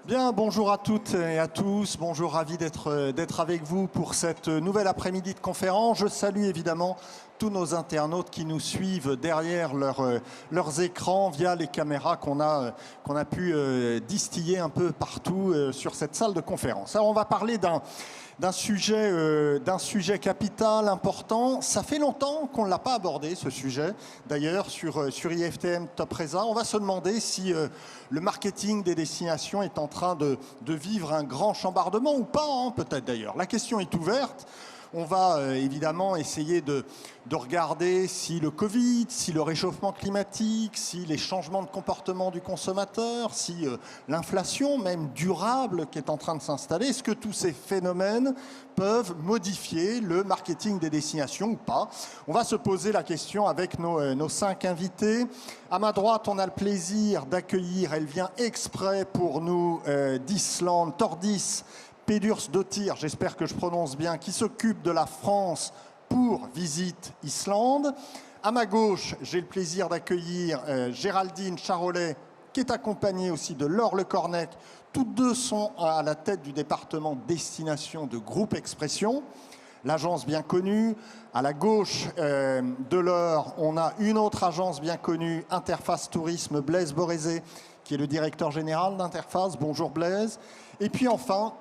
Bien, bonjour à toutes et à tous. Bonjour, ravi d'être avec vous pour cette nouvelle après-midi de conférence. Je salue évidemment tous nos internautes qui nous suivent derrière leurs écrans via les caméras qu'on a pu distiller un peu partout sur cette salle de conférence. Alors, on va parler d'un sujet capital, important. Ça fait longtemps qu'on ne l'a pas abordé, ce sujet. D'ailleurs, sur IFTM Top Resa, on va se demander si le marketing des destinations est en train de vivre un grand chambardement ou pas, hein, peut-être d'ailleurs. La question est ouverte. On va évidemment essayer de regarder si le Covid, si le réchauffement climatique, si les changements de comportement du consommateur, si l'inflation même durable qui est en train de s'installer, est-ce que tous ces phénomènes peuvent modifier le marketing des destinations ou pas? On va se poser la question avec nos 5 invités. À ma droite, on a le plaisir d'accueillir, elle vient exprès pour nous d'Islande, Tordis Pédurs-Dottir, j'espère que je prononce bien, qui s'occupe de la France pour Visite Islande. À ma gauche, j'ai le plaisir d'accueillir Géraldine Charolais, qui est accompagnée aussi de Laure Lecornec. Toutes deux sont à la tête du département destination de Groupe Expression, l'agence bien connue. À la gauche de Laure, on a une autre agence bien connue, Interface Tourisme, Blaise Borézé, qui est le directeur général d'Interface. Bonjour Blaise. Et puis enfin,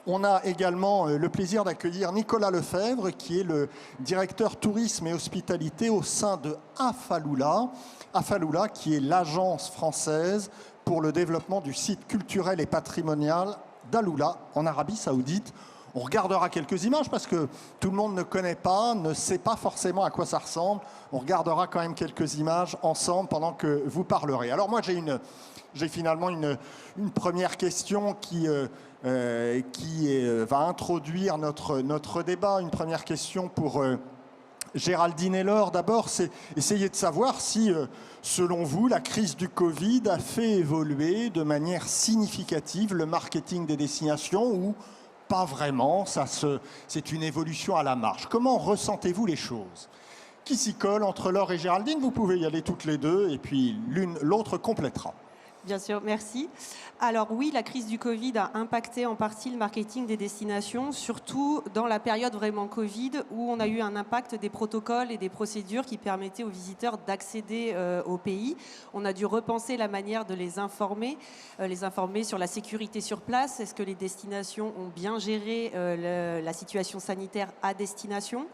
on a également le plaisir d'accueillir Nicolas Lefebvre, qui est le directeur tourisme et hospitalité au sein de Afaloula. Afaloula, qui est l'agence française pour le développement du site culturel et patrimonial d'Aloula, en Arabie Saoudite. On regardera quelques images parce que tout le monde ne connaît pas, ne sait pas forcément à quoi ça ressemble. On regardera quand même quelques images ensemble pendant que vous parlerez. Alors moi, j'ai finalement une première question qui va introduire notre débat. Une première question pour Géraldine et Laure. D'abord, c'est essayer de savoir si, selon vous, la crise du Covid a fait évoluer de manière significative le marketing des destinations ou pas vraiment, c'est une évolution à la marge. Comment ressentez-vous les choses? Qui s'y colle entre Laure et Géraldine? Vous pouvez y aller toutes les deux et puis l'autre complétera. Bien sûr, merci. Alors oui, la crise du Covid a impacté en partie le marketing des destinations, surtout dans la période vraiment Covid, où on a eu un impact des protocoles et des procédures qui permettaient aux visiteurs d'accéder au pays. On a dû repenser la manière de les informer sur la sécurité sur place. Est-ce que les destinations ont bien géré la situation sanitaire à destination ?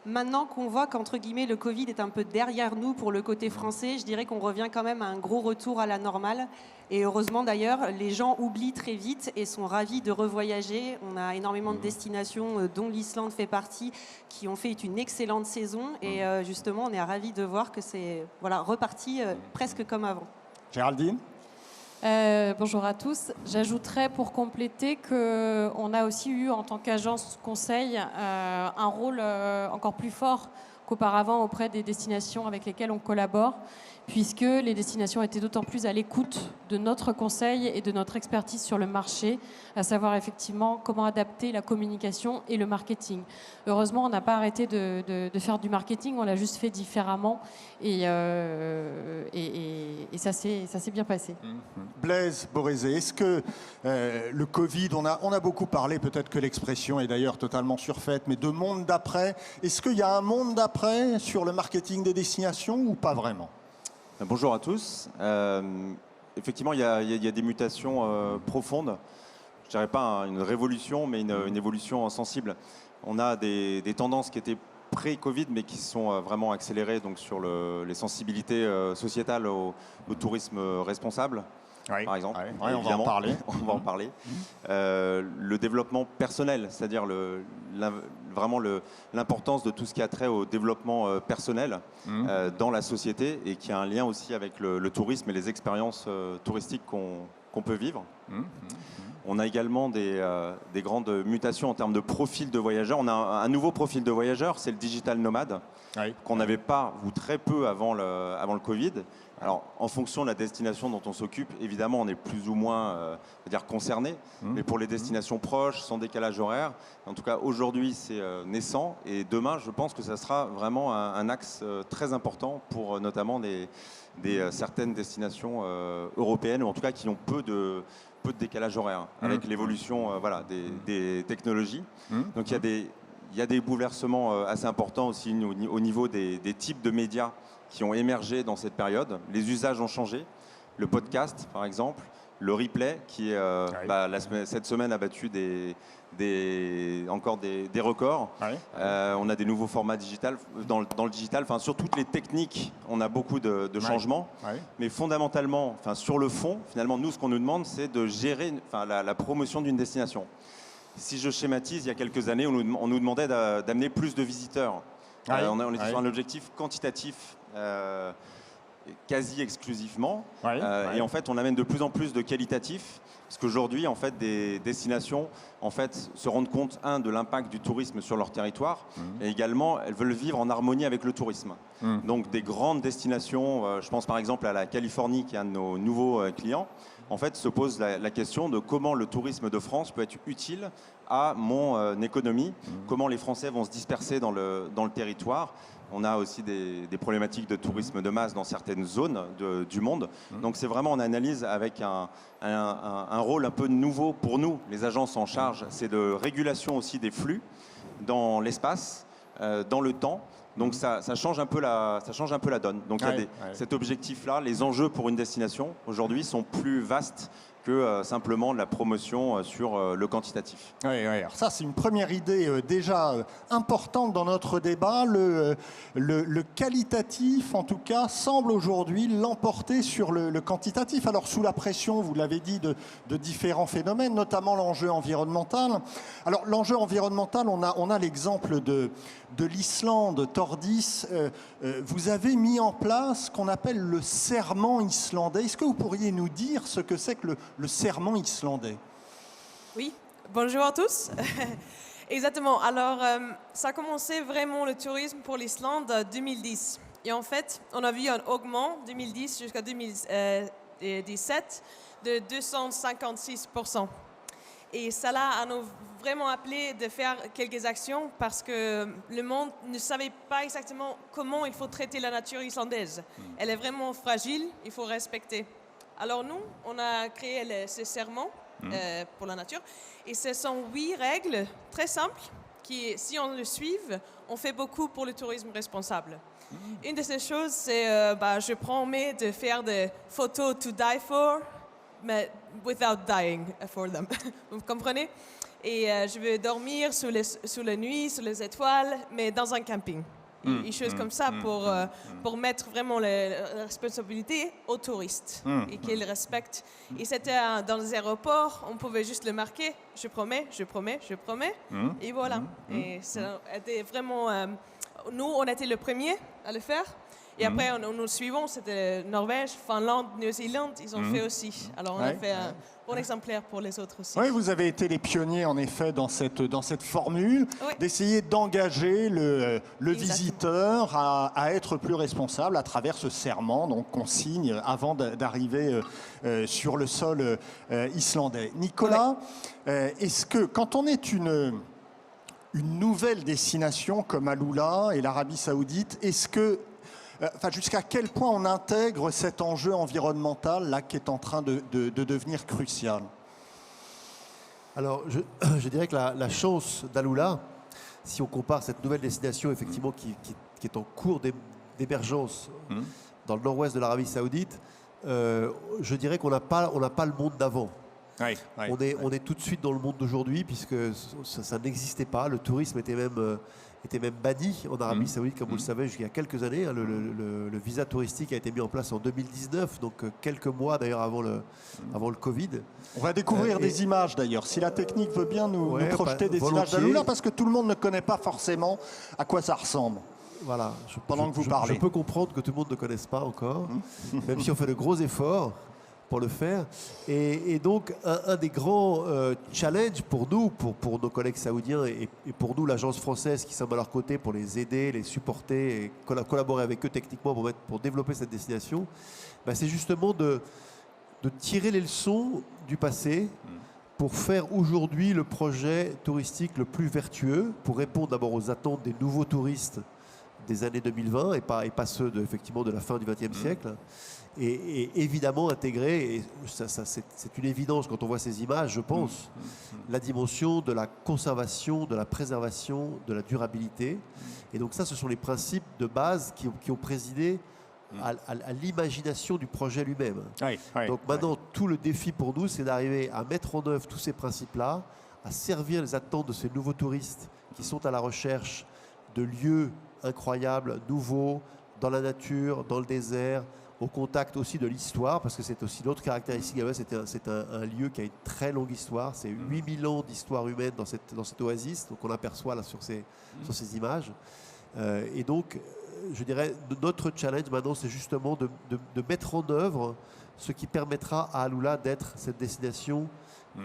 Maintenant qu'on voit qu'entre guillemets le Covid est un peu derrière nous pour le côté français, je dirais qu'on revient quand même à un gros retour à la normale. Et heureusement d'ailleurs, les gens oublient très vite et sont ravis de revoyager. On a énormément de destinations, dont l'Islande fait partie, qui ont fait une excellente saison. Et justement, on est ravis de voir que c'est reparti presque comme avant. Géraldine ? Bonjour à tous. J'ajouterais pour compléter qu'on a aussi eu en tant qu'agence conseil un rôle encore plus fort qu'auparavant auprès des destinations avec lesquelles on collabore, puisque les destinations étaient d'autant plus à l'écoute de notre conseil et de notre expertise sur le marché, à savoir effectivement comment adapter la communication et le marketing. Heureusement, on n'a pas arrêté de faire du marketing, on l'a juste fait différemment et ça s'est bien passé. Blaise Borézé, est-ce que le Covid, on a beaucoup parlé, peut-être que l'expression est d'ailleurs totalement surfaite, mais de monde d'après, est-ce qu'il y a un monde d'après sur le marketing des destinations ou pas vraiment? Bonjour à tous. Effectivement, il y a des mutations profondes. Je dirais pas une révolution, mais une évolution sensible. On a des tendances qui étaient pré-Covid, mais qui sont vraiment accélérées donc, sur les sensibilités sociétales au tourisme responsable. Oui, par exemple. Oui, on va en parler. On va en parler. Le développement personnel, c'est-à-dire vraiment l'importance de tout ce qui a trait au développement personnel dans la société et qui a un lien aussi avec le tourisme et les expériences touristiques qu'on peut vivre. On a également des grandes mutations en termes de profil de voyageurs. On a un nouveau profil de voyageur, c'est le digital nomade, qu'on n'avait pas ou très peu avant le Covid, Alors, en fonction de la destination dont on s'occupe, évidemment, on est plus ou moins concerné. Mais pour les destinations proches, sans décalage horaire, en tout cas, aujourd'hui, c'est naissant. Et demain, je pense que ça sera vraiment un axe très important pour notamment certaines destinations européennes, ou en tout cas qui ont peu de décalage horaire, avec l'évolution des technologies. Donc, il y a des bouleversements assez importants aussi au niveau des types de médias qui ont émergé dans cette période. Les usages ont changé. Le podcast, par exemple, le replay, qui cette semaine a battu encore des records. On a des nouveaux formats digital, dans le digital. Enfin, sur toutes les techniques, on a beaucoup de changements. Mais fondamentalement, sur le fond, finalement, nous, ce qu'on nous demande, c'est de gérer la promotion d'une destination. Si je schématise, il y a quelques années, on nous demandait d'amener plus de visiteurs. On était sur un objectif quantitatif quasi exclusivement. Et en fait, on amène de plus en plus de qualitatif. Parce qu'aujourd'hui, en fait, des destinations se rendent compte, de l'impact du tourisme sur leur territoire. Et également, elles veulent vivre en harmonie avec le tourisme. Donc, des grandes destinations, je pense par exemple à la Californie, qui est un de nos nouveaux clients, en fait, se pose la question de comment le tourisme de France peut être utile à mon économie, comment les Français vont se disperser dans le territoire. On a aussi des problématiques de tourisme de masse dans certaines zones du monde. Donc c'est vraiment en analyse avec un rôle un peu nouveau pour nous, les agences en charge. C'est de régulation aussi des flux dans l'espace, dans le temps. Donc ça change un peu la donne. Donc il y a cet objectif-là, les enjeux pour une destination aujourd'hui sont plus vastes que simplement de la promotion sur le quantitatif. Alors ça, c'est une première idée déjà importante dans notre débat. Le qualitatif, en tout cas, semble aujourd'hui l'emporter sur le quantitatif. Alors, sous la pression, vous l'avez dit, de différents phénomènes, notamment l'enjeu environnemental. Alors, l'enjeu environnemental, on a l'exemple de l'Islande, Tordis. Vous avez mis en place ce qu'on appelle le serment islandais. Est-ce que vous pourriez nous dire ce que c'est que le serment islandais? Oui, bonjour à tous. Exactement. Alors, ça a commencé vraiment le tourisme pour l'Islande en 2010. Et en fait, on a vu un augment 2010 jusqu'à 2017 de 256%. Et cela a nous vraiment appelé de faire quelques actions parce que le monde ne savait pas exactement comment il faut traiter la nature islandaise. Elle est vraiment fragile, il faut respecter. Alors nous, on a créé ce serment pour la nature et ce sont 8 règles très simples qui, si on le suit, on fait beaucoup pour le tourisme responsable. Une de ces choses, c'est je promets de faire des photos to die for, mais without dying for them. Vous comprenez? Et je veux dormir sous la nuit, sous les étoiles, mais dans un camping. Une chose comme ça pour mettre vraiment la responsabilité aux touristes et qu'ils respectent. Et c'était dans les aéroports, on pouvait juste le marquer, je promets, je promets, je promets, et voilà. Et c'était vraiment... nous, on était le premier à le faire. Et après, nous suivons, c'était Norvège, Finlande, Nouvelle-Zélande, ils ont fait aussi. Alors, on a fait un bon exemplaire pour les autres aussi. Oui, vous avez été les pionniers, en effet, dans cette formule, d'essayer d'engager le visiteur à être plus responsable à travers ce serment qu'on signe avant d'arriver sur le sol islandais. Nicolas, est-ce que, quand on est une nouvelle destination comme Alula et l'Arabie Saoudite, est-ce que jusqu'à quel point on intègre cet enjeu environnemental là, qui est en train de devenir crucial? Alors, je dirais que la chance d'Alula, si on compare cette nouvelle destination effectivement qui est en cours d'émergence dans le nord-ouest de l'Arabie Saoudite, je dirais qu'on n'a pas le monde d'avant. On est tout de suite dans le monde d'aujourd'hui puisque ça n'existait pas. Le tourisme était même banni en Arabie Saoudite, comme vous le savez, jusqu'il y a quelques années. Le visa touristique a été mis en place en 2019, donc quelques mois d'ailleurs avant le Covid. On va découvrir des images d'ailleurs, si la technique veut bien nous projeter des images d'Alula, parce que tout le monde ne connaît pas forcément à quoi ça ressemble. Voilà, pendant que vous parlez. Je peux comprendre que tout le monde ne connaisse pas encore, même si on fait de gros efforts. pour le faire. Et donc, un des grands challenges pour nous, pour nos collègues saoudiens et pour nous, l'agence française qui sommes à leur côté pour les aider, les supporter et collaborer avec eux techniquement pour développer cette destination, c'est justement de tirer les leçons du passé pour faire aujourd'hui le projet touristique le plus vertueux, pour répondre d'abord aux attentes des nouveaux touristes des années 2020 et pas ceux effectivement de la fin du XXe siècle. Et évidemment intégrer, et ça c'est une évidence quand on voit ces images, je pense, la dimension de la conservation, de la préservation, de la durabilité. Et donc ça, ce sont les principes de base qui ont présidé à l'imagination du projet lui-même. Donc maintenant, tout le défi pour nous, c'est d'arriver à mettre en œuvre tous ces principes-là, à servir les attentes de ces nouveaux touristes qui sont à la recherche de lieux incroyables, nouveaux, dans la nature, dans le désert, au contact aussi de l'histoire, parce que c'est aussi l'autre caractéristique. C'est un lieu qui a une très longue histoire. C'est 8000 ans d'histoire humaine dans cette oasis, donc on aperçoit là sur ces images. Et donc, je dirais, notre challenge maintenant, c'est justement de mettre en œuvre ce qui permettra à Alula d'être cette destination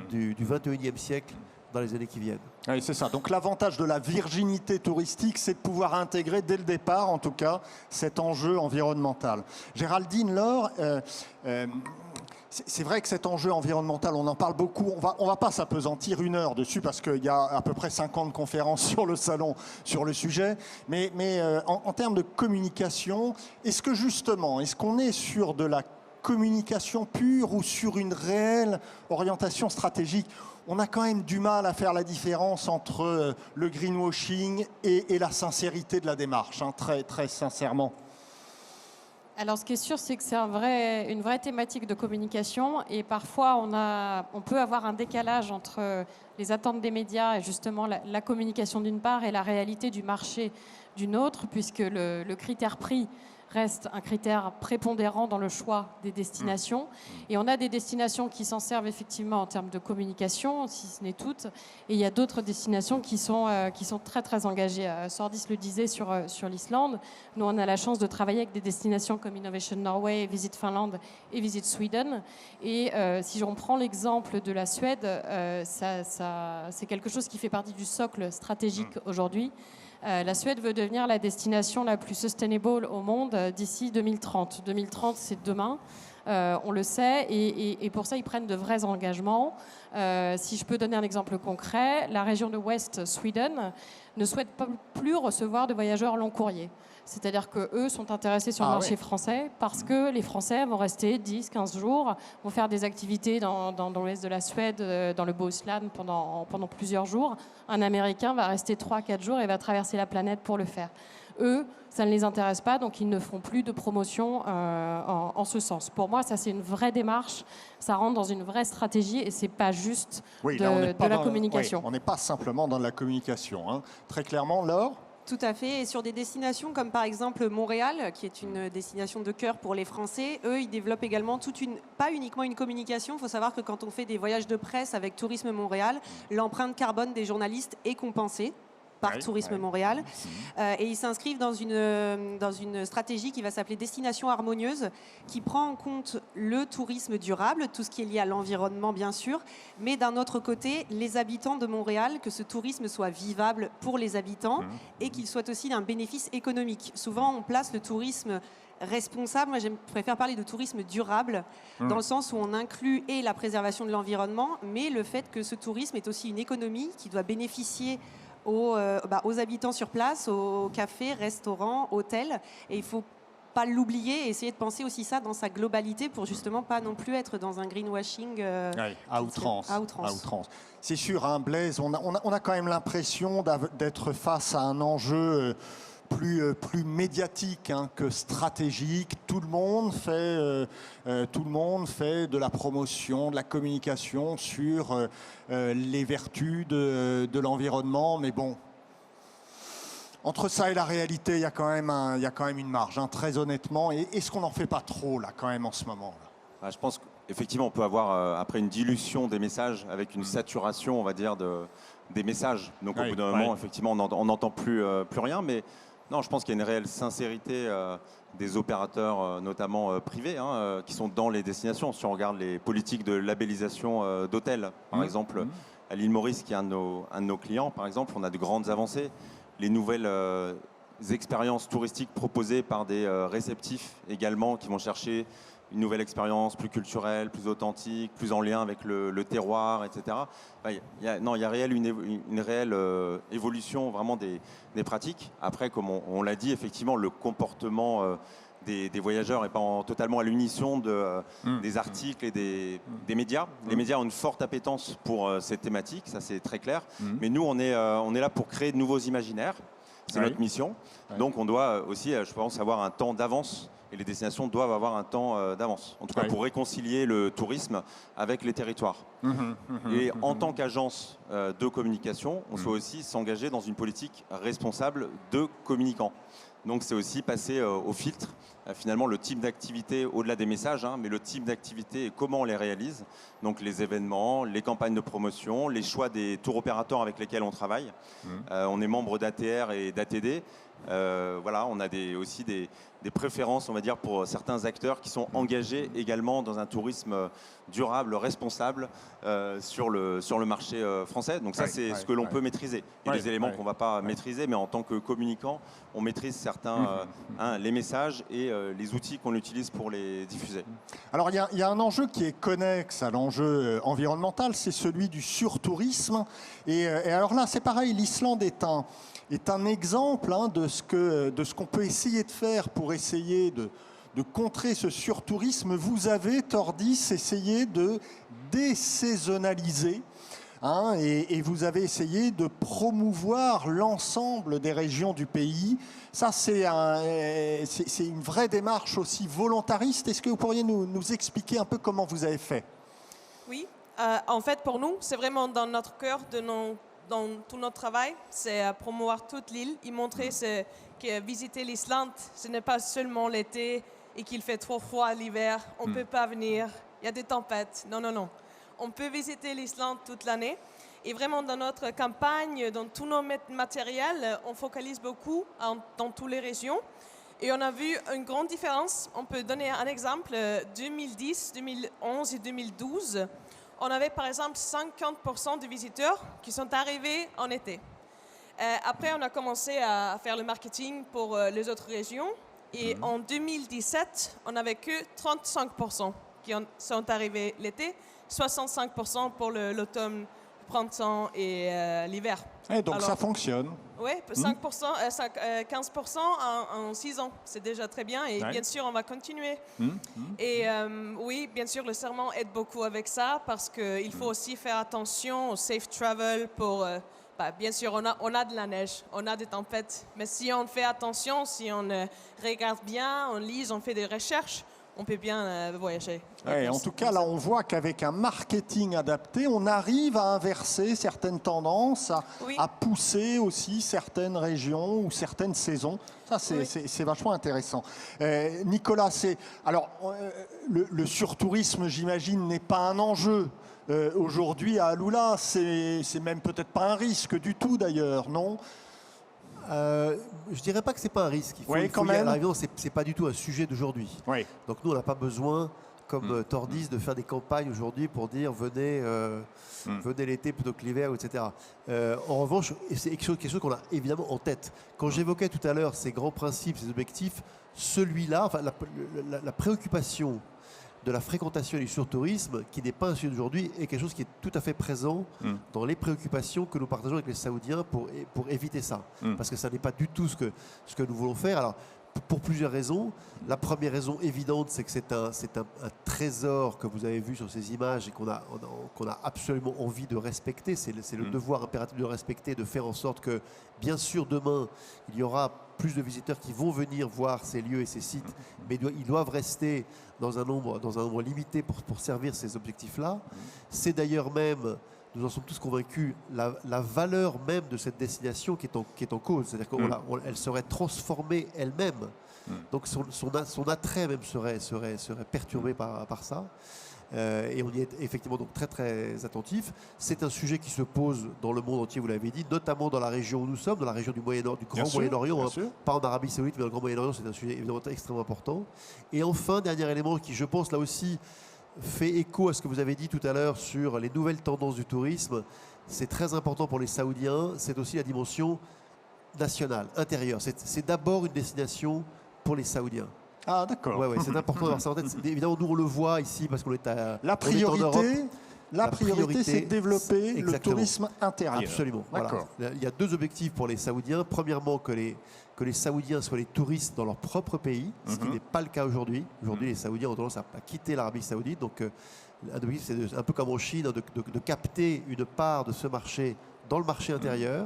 du 21e siècle dans les années qui viennent. Oui, c'est ça. Donc l'avantage de la virginité touristique, c'est de pouvoir intégrer dès le départ, en tout cas, cet enjeu environnemental. Géraldine Laure, c'est vrai que cet enjeu environnemental, on en parle beaucoup. On va pas s'apesantir 1 heure dessus parce qu'il y a à peu près 50 conférences sur le salon sur le sujet. Mais en termes de communication, est-ce qu'on est sur de la communication pure ou sur une réelle orientation stratégique? On a quand même du mal à faire la différence entre le greenwashing et la sincérité de la démarche, très, très sincèrement. Alors, ce qui est sûr, c'est que c'est une vraie thématique de communication et parfois on peut avoir un décalage entre les attentes des médias et justement la communication d'une part et la réalité du marché d'une autre, puisque le critère prix reste un critère prépondérant dans le choix des destinations. Et on a des destinations qui s'en servent effectivement en termes de communication, si ce n'est toutes. Et il y a d'autres destinations qui sont très, très engagées. Sordis le disait sur l'Islande. Nous, on a la chance de travailler avec des destinations comme Innovation Norway, Visit Finland et Visit Sweden. Et si je reprends l'exemple de la Suède, c'est quelque chose qui fait partie du socle stratégique aujourd'hui. La Suède veut devenir la destination la plus sustainable au monde d'ici 2030. 2030, c'est demain, on le sait, et pour ça, ils prennent de vrais engagements. Si je peux donner un exemple concret, la région de West Sweden ne souhaite pas plus recevoir de voyageurs long courrier. C'est-à-dire qu'eux sont intéressés sur le marché français parce que les Français vont rester 10, 15 jours, vont faire des activités dans l'ouest de la Suède, dans le Bohuslän pendant plusieurs jours. Un Américain va rester 3-4 jours et va traverser la planète pour le faire. Eux, ça ne les intéresse pas, donc ils ne feront plus de promotion en ce sens. Pour moi, ça, c'est une vraie démarche. Ça rentre dans une vraie stratégie et ce n'est pas juste de la communication. On n'est pas simplement dans de la communication. Très clairement, Laure ? Tout à fait. Et sur des destinations comme par exemple Montréal, qui est une destination de cœur pour les Français, eux, ils développent également pas uniquement une communication. Il faut savoir que quand on fait des voyages de presse avec Tourisme Montréal, l'empreinte carbone des journalistes est compensée par Tourisme Montréal. Et ils s'inscrivent dans une stratégie qui va s'appeler Destination Harmonieuse, qui prend en compte le tourisme durable, tout ce qui est lié à l'environnement bien sûr, mais d'un autre côté, les habitants de Montréal, que ce tourisme soit vivable pour les habitants et qu'il soit aussi d'un bénéfice économique. Souvent, on place le tourisme responsable. Moi, je préfère parler de tourisme durable, dans le sens où on inclut et la préservation de l'environnement, mais le fait que ce tourisme est aussi une économie qui doit bénéficier aux habitants sur place, aux cafés, restaurants, hôtels. Et il ne faut pas l'oublier et essayer de penser aussi ça dans sa globalité pour justement pas non plus être dans un greenwashing à outrance. C'est sûr, Blaise, on a quand même l'impression d'être face à un enjeu plus médiatique que stratégique. Tout le monde fait de la promotion, de la communication sur les vertus de l'environnement. Mais bon, entre ça et la réalité, il y a quand même une marge, très honnêtement. Et est-ce qu'on n'en fait pas trop, là, quand même, en ce moment là? Je pense qu'effectivement, on peut avoir, après, une dilution des messages avec une saturation, on va dire, des messages. Donc, au bout d'un moment, effectivement, on n'entend plus rien. Mais Non, je pense qu'il y a une réelle sincérité des opérateurs, notamment privés, qui sont dans les destinations. Si on regarde les politiques de labellisation d'hôtels, par exemple, à l'île Maurice, qui est un de nos clients, par exemple, on a de grandes avancées. Les nouvelles expériences touristiques proposées par des réceptifs également, qui vont chercher une nouvelle expérience plus culturelle, plus authentique, plus en lien avec le terroir, etc. Il y a une réelle évolution vraiment des pratiques. Après, comme on l'a dit, effectivement, le comportement des voyageurs n'est pas totalement à l'unisson des articles et des médias. Les médias ont une forte appétence pour ces thématiques, ça c'est très clair. Mais nous, on est là pour créer de nouveaux imaginaires. C'est notre mission. Donc on doit aussi, je pense, avoir un temps d'avance. Et les destinations doivent avoir un temps d'avance, en tout cas pour réconcilier le tourisme avec les territoires. Et en tant qu'agence de communication, on doit aussi s'engager dans une politique responsable de communicants. Donc c'est aussi passer au filtre, finalement le type d'activité, au-delà des messages, mais le type d'activité et comment on les réalise. Donc les événements, les campagnes de promotion, les choix des tours opérateurs avec lesquels on travaille. On est membre d'ATR et d'ATD. Voilà, on a aussi des préférences, on va dire, pour certains acteurs qui sont engagés également dans un tourisme durable, responsable sur le marché français. Donc ça, c'est ce que l'on peut maîtriser. Il y a des éléments qu'on ne va pas maîtriser, mais en tant que communicant, on maîtrise certains, les messages et les outils qu'on utilise pour les diffuser. Alors, il y a un enjeu qui est connexe à l'enjeu environnemental, c'est celui du surtourisme. Et alors là, c'est pareil, l'Islande est un exemple de ce qu'on peut essayer de faire pour essayer de contrer ce surtourisme. Vous avez, Tordis, essayé de désaisonnaliser et vous avez essayé de promouvoir l'ensemble des régions du pays. Ça, c'est une vraie démarche aussi volontariste. Est-ce que vous pourriez nous expliquer un peu comment vous avez fait? Oui, en fait, pour nous, c'est vraiment dans notre cœur dans tout notre travail, c'est promouvoir toute l'île et montrer que visiter l'Islande, ce n'est pas seulement l'été et qu'il fait trop froid l'hiver, on ne peut pas venir, il y a des tempêtes. Non, non, non. On peut visiter l'Islande toute l'année. Et vraiment, dans notre campagne, dans tous nos matériels, on focalise beaucoup dans toutes les régions. Et on a vu une grande différence. On peut donner un exemple. 2010, 2011 et 2012, on avait par exemple 50% de visiteurs qui sont arrivés en été. Après, on a commencé à faire le marketing pour les autres régions. Et en 2017, on n'avait que 35% qui sont arrivés l'été, 65% pour l'automne, le printemps et l'hiver. Et donc ça fonctionne. Oui, 15% en 6 ans, c'est déjà très bien. Et bien sûr, on va continuer. Et oui, bien sûr, le serment aide beaucoup avec ça parce qu'il faut aussi faire attention au safe travel pour... bien sûr, on a de la neige, on a des tempêtes. Mais si on fait attention, si on regarde bien, on lit, on fait des recherches, on peut bien voyager. Ouais, en tout cas, là, on voit qu'avec un marketing adapté, on arrive à inverser certaines tendances, à pousser aussi certaines régions ou certaines saisons. Ça, c'est vachement intéressant. Nicolas, le surtourisme, j'imagine, n'est pas un enjeu aujourd'hui à Alula. C'est même peut-être pas un risque du tout, d'ailleurs, non ? Je dirais pas que c'est pas un risque. Il faut quand même. C'est pas du tout un sujet d'aujourd'hui. Oui. Donc nous, on n'a pas besoin, comme Tordis, de faire des campagnes aujourd'hui pour dire venez l'été plutôt que l'hiver, etc. En revanche, c'est quelque chose qu'on a évidemment en tête. Quand j'évoquais tout à l'heure ces grands principes, ces objectifs, celui-là, enfin, la préoccupation de la fréquentation et du surtourisme, qui n'est pas un sujet d'aujourd'hui, est quelque chose qui est tout à fait présent dans les préoccupations que nous partageons avec les Saoudiens pour éviter ça. Parce que ça n'est pas du tout ce que nous voulons faire. Alors, pour plusieurs raisons. La première raison évidente, c'est que c'est un trésor que vous avez vu sur ces images et qu'on a absolument envie de respecter. C'est le devoir impératif de respecter, de faire en sorte que, bien sûr, demain, il y aura plus de visiteurs qui vont venir voir ces lieux et ces sites, mais ils doivent rester dans un nombre limité pour servir ces objectifs-là. C'est d'ailleurs même, nous en sommes tous convaincus, la valeur même de cette destination qui est en cause. C'est-à-dire qu'elle serait transformée elle-même. Donc son attrait même serait perturbé par ça. et on y est effectivement donc très très attentif. C'est un sujet qui se pose dans le monde entier, vous l'avez dit, notamment dans la région où nous sommes, dans la région du Grand Moyen-Orient, pas en Arabie Saoudite, mais dans le Grand Moyen-Orient, c'est un sujet évidemment extrêmement important. Et enfin, dernier élément qui, je pense, là aussi, fait écho à ce que vous avez dit tout à l'heure sur les nouvelles tendances du tourisme. C'est très important pour les Saoudiens, c'est aussi la dimension nationale, intérieure. C'est d'abord une destination pour les Saoudiens. Ah, d'accord. Ouais, c'est important d'avoir ça en tête. Évidemment, nous, on le voit ici parce qu'on est à La priorité, c'est de développer le tourisme intérieur. Absolument. Voilà. Il y a deux objectifs pour les Saoudiens. Premièrement, que les Saoudiens soient les touristes dans leur propre pays, ce qui n'est pas le cas aujourd'hui. Aujourd'hui, les Saoudiens ont tendance à quitter l'Arabie Saoudite. Donc, l'objectif, c'est un peu comme en Chine, de capter une part de ce marché dans le marché intérieur.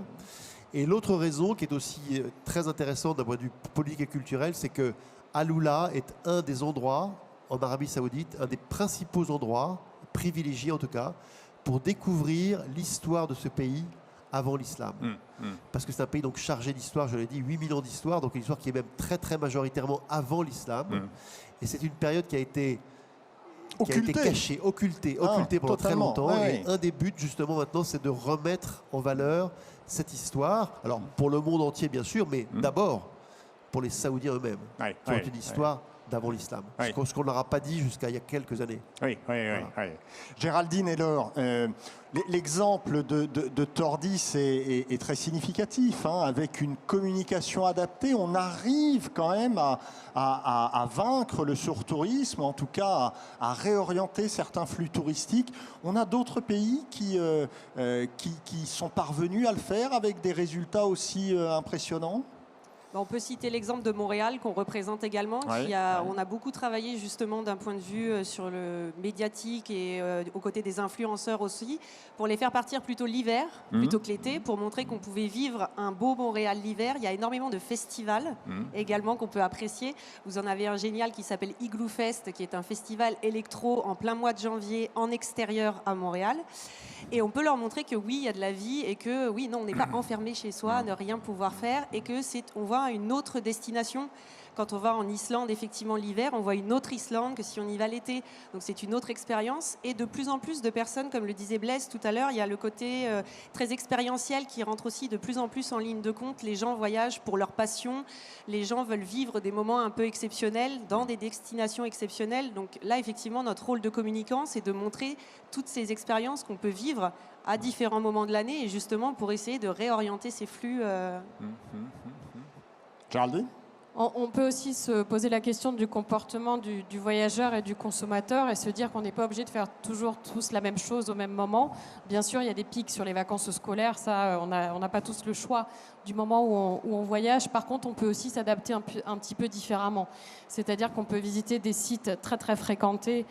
Et l'autre raison, qui est aussi très intéressante d'un point de vue politique et culturel, c'est que Alula est un des endroits en Arabie Saoudite, un des principaux endroits, privilégiés en tout cas, pour découvrir l'histoire de ce pays avant l'islam. Parce que c'est un pays donc chargé d'histoire, je l'ai dit, 8 000 ans d'histoire, donc une histoire qui est même très très majoritairement avant l'islam. Et c'est une période qui a été cachée, occultée pendant très longtemps. Et un des buts justement maintenant, c'est de remettre en valeur cette histoire. Alors pour le monde entier bien sûr, mais d'abord pour les Saoudiens eux-mêmes, qui ont une histoire d'avant l'islam. Ce qu'on n'aura pas dit jusqu'à il y a quelques années. Oui. Géraldine et Laure, l'exemple de Tordis est très significatif. Avec une communication adaptée, on arrive quand même à vaincre le surtourisme, en tout cas à réorienter certains flux touristiques. On a d'autres pays qui sont parvenus à le faire avec des résultats aussi impressionnants. On peut citer l'exemple de Montréal qu'on représente également. On a beaucoup travaillé justement d'un point de vue sur le médiatique et aux côtés des influenceurs aussi, pour les faire partir plutôt l'hiver, plutôt que l'été, pour montrer qu'on pouvait vivre un beau Montréal l'hiver. Il y a énormément de festivals également qu'on peut apprécier. Vous en avez un génial qui s'appelle Igloo Fest, qui est un festival électro en plein mois de janvier en extérieur à Montréal. Et on peut leur montrer que oui, il y a de la vie et que oui, non, on n'est pas enfermé chez soi, ne rien pouvoir faire, et que on voit une autre destination. Quand on va en Islande, effectivement, l'hiver, on voit une autre Islande que si on y va l'été. Donc, c'est une autre expérience. Et de plus en plus de personnes, comme le disait Blaise tout à l'heure, il y a le côté très expérientiel qui rentre aussi de plus en plus en ligne de compte. Les gens voyagent pour leur passion. Les gens veulent vivre des moments un peu exceptionnels dans des destinations exceptionnelles. Donc là, effectivement, notre rôle de communicant, c'est de montrer toutes ces expériences qu'on peut vivre à différents moments de l'année et justement pour essayer de réorienter ces flux. Géraldine ? On peut aussi se poser la question du comportement du voyageur et du consommateur et se dire qu'on n'est pas obligé de faire toujours tous la même chose au même moment. Bien sûr, il y a des pics sur les vacances scolaires, ça, on n'a pas tous le choix du moment où on voyage. Par contre, on peut aussi s'adapter un petit peu différemment. C'est-à-dire qu'on peut visiter des sites très très fréquentés,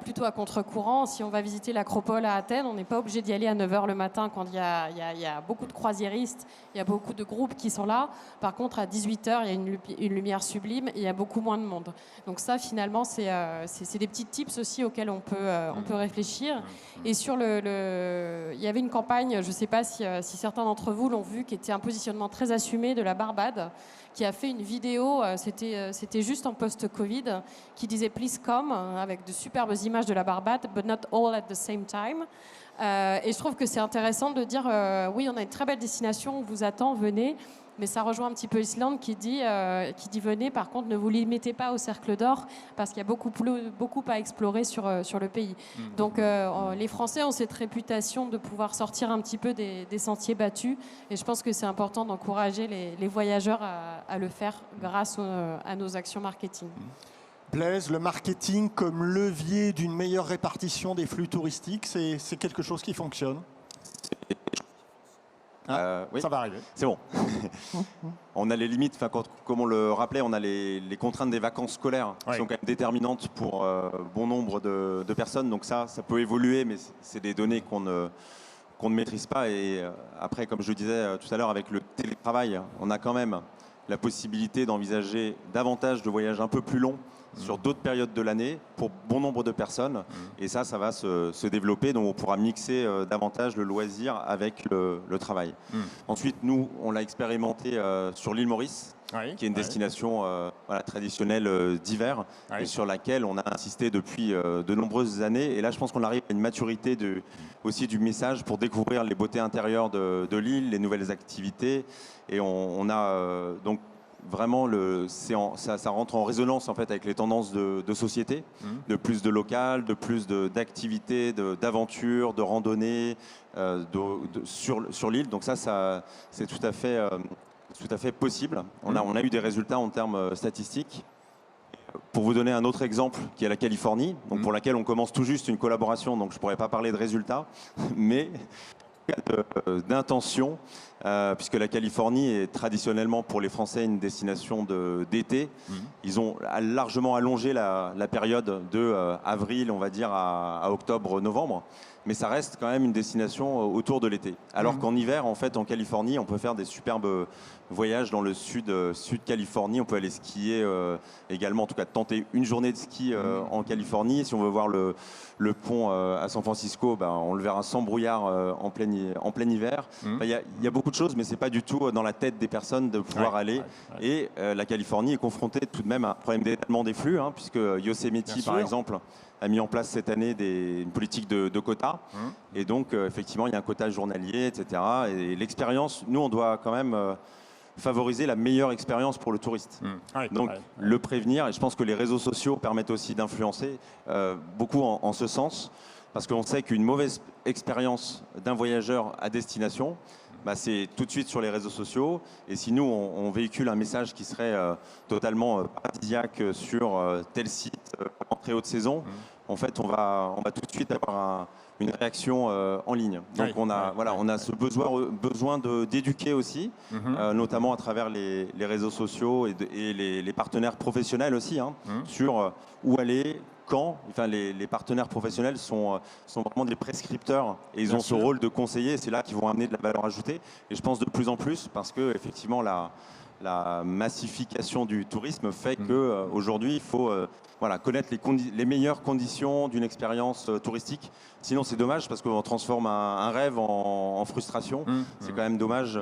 plutôt à contre-courant. Si on va visiter l'Acropole à Athènes, on n'est pas obligé d'y aller à 9h le matin quand il y a beaucoup de croisiéristes, il y a beaucoup de groupes qui sont là. Par contre, à 18h, il y a une lumière sublime et il y a beaucoup moins de monde. Donc ça, finalement, c'est des petits tips aussi auxquels on peut réfléchir. Et sur il y avait une campagne, je ne sais pas si certains d'entre vous l'ont vu, qui était un positionnement très assumé de la Barbade, qui a fait une vidéo, c'était juste en post-Covid, qui disait « Please come », avec de superbes images de la Barbade, « but not all at the same time ». Et je trouve que c'est intéressant de dire oui, on a une très belle destination, on vous attend, venez. Mais ça rejoint un petit peu l'Islande qui dit venez, par contre ne vous limitez pas au cercle d'or parce qu'il y a beaucoup à explorer sur le pays. Donc les Français ont cette réputation de pouvoir sortir un petit peu des sentiers battus et je pense que c'est important d'encourager les voyageurs à le faire grâce à nos actions marketing. Blaise, le marketing comme levier d'une meilleure répartition des flux touristiques, c'est quelque chose qui fonctionne? Oui. Ça va arriver. C'est bon. On a les limites, comme on le rappelait, on a les contraintes des vacances scolaires qui sont quand même déterminantes pour bon nombre de personnes. Donc ça peut évoluer, mais c'est des données qu'on ne maîtrise pas. Et après, comme je le disais tout à l'heure, avec le télétravail, on a quand même la possibilité d'envisager davantage de voyages un peu plus longs sur d'autres périodes de l'année pour bon nombre de personnes. Et ça va se développer. Donc, on pourra mixer davantage le loisir avec le travail. Ensuite, nous, on l'a expérimenté sur l'île Maurice, qui est une destination traditionnelle d'hiver, et sur laquelle on a insisté depuis de nombreuses années. Et là, je pense qu'on arrive à une maturité aussi du message pour découvrir les beautés intérieures de l'île, les nouvelles activités. Et on a donc vraiment, ça rentre en résonance en fait, avec les tendances de société, de plus de local, de plus d'activités, d'aventures, de randonnées sur l'île. Donc ça c'est tout à fait possible. On a eu des résultats en termes statistiques. Pour vous donner un autre exemple, qui est la Californie, donc pour laquelle on commence tout juste une collaboration, donc je ne pourrais pas parler de résultats, mais d'intention, puisque la Californie est traditionnellement pour les Français une destination d'été. Ils ont largement allongé la période de avril, on va dire, à octobre-novembre. Mais ça reste quand même une destination autour de l'été. Alors qu'en hiver, en fait, en Californie, on peut faire des superbes voyages dans le sud Californie. On peut aller skier également, en tout cas tenter une journée de ski en Californie. Si on veut voir le pont à San Francisco, on le verra sans brouillard en plein hiver. Il y a beaucoup de choses, mais c'est pas du tout dans la tête des personnes de pouvoir aller. Et la Californie est confrontée tout de même à un problème d'étalement des flux, puisque Yosemite, par exemple, a mis en place cette année une politique de quotas. Et donc, effectivement, il y a un quota journalier, etc. Et l'expérience, nous, on doit quand même favoriser la meilleure expérience pour le touriste. Donc, le prévenir. Et je pense que les réseaux sociaux permettent aussi d'influencer beaucoup en ce sens. Parce qu'on sait qu'une mauvaise expérience d'un voyageur à destination, c'est tout de suite sur les réseaux sociaux. Et si nous, on véhicule un message qui serait totalement paradisiaque sur tel site en très haute saison, en fait, on va tout de suite avoir une réaction en ligne. Donc, on a ce besoin d'éduquer aussi, notamment à travers les réseaux sociaux et les partenaires professionnels aussi, sur où aller, quand. Enfin, les partenaires professionnels sont vraiment des prescripteurs et ils ont ce rôle de conseiller. C'est là qu'ils vont amener de la valeur ajoutée. Et je pense de plus en plus parce que effectivement la massification du tourisme fait qu'aujourd'hui il faut connaître les meilleures conditions d'une expérience touristique. Sinon c'est dommage parce qu'on transforme un rêve en frustration. C'est quand même dommage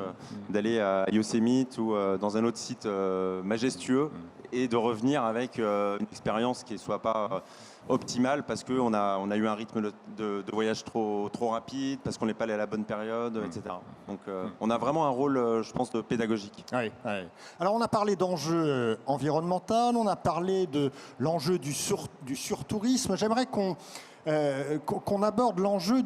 d'aller à Yosemite ou dans un autre site majestueux et de revenir avec une expérience qui ne soit pas optimale parce qu'on a eu un rythme de voyage trop rapide, parce qu'on n'est pas allé à la bonne période, etc. Donc on a vraiment un rôle, je pense, de pédagogique. Alors on a parlé d'enjeux environnementaux, on a parlé de l'enjeu du surtourisme. J'aimerais qu'on aborde l'enjeu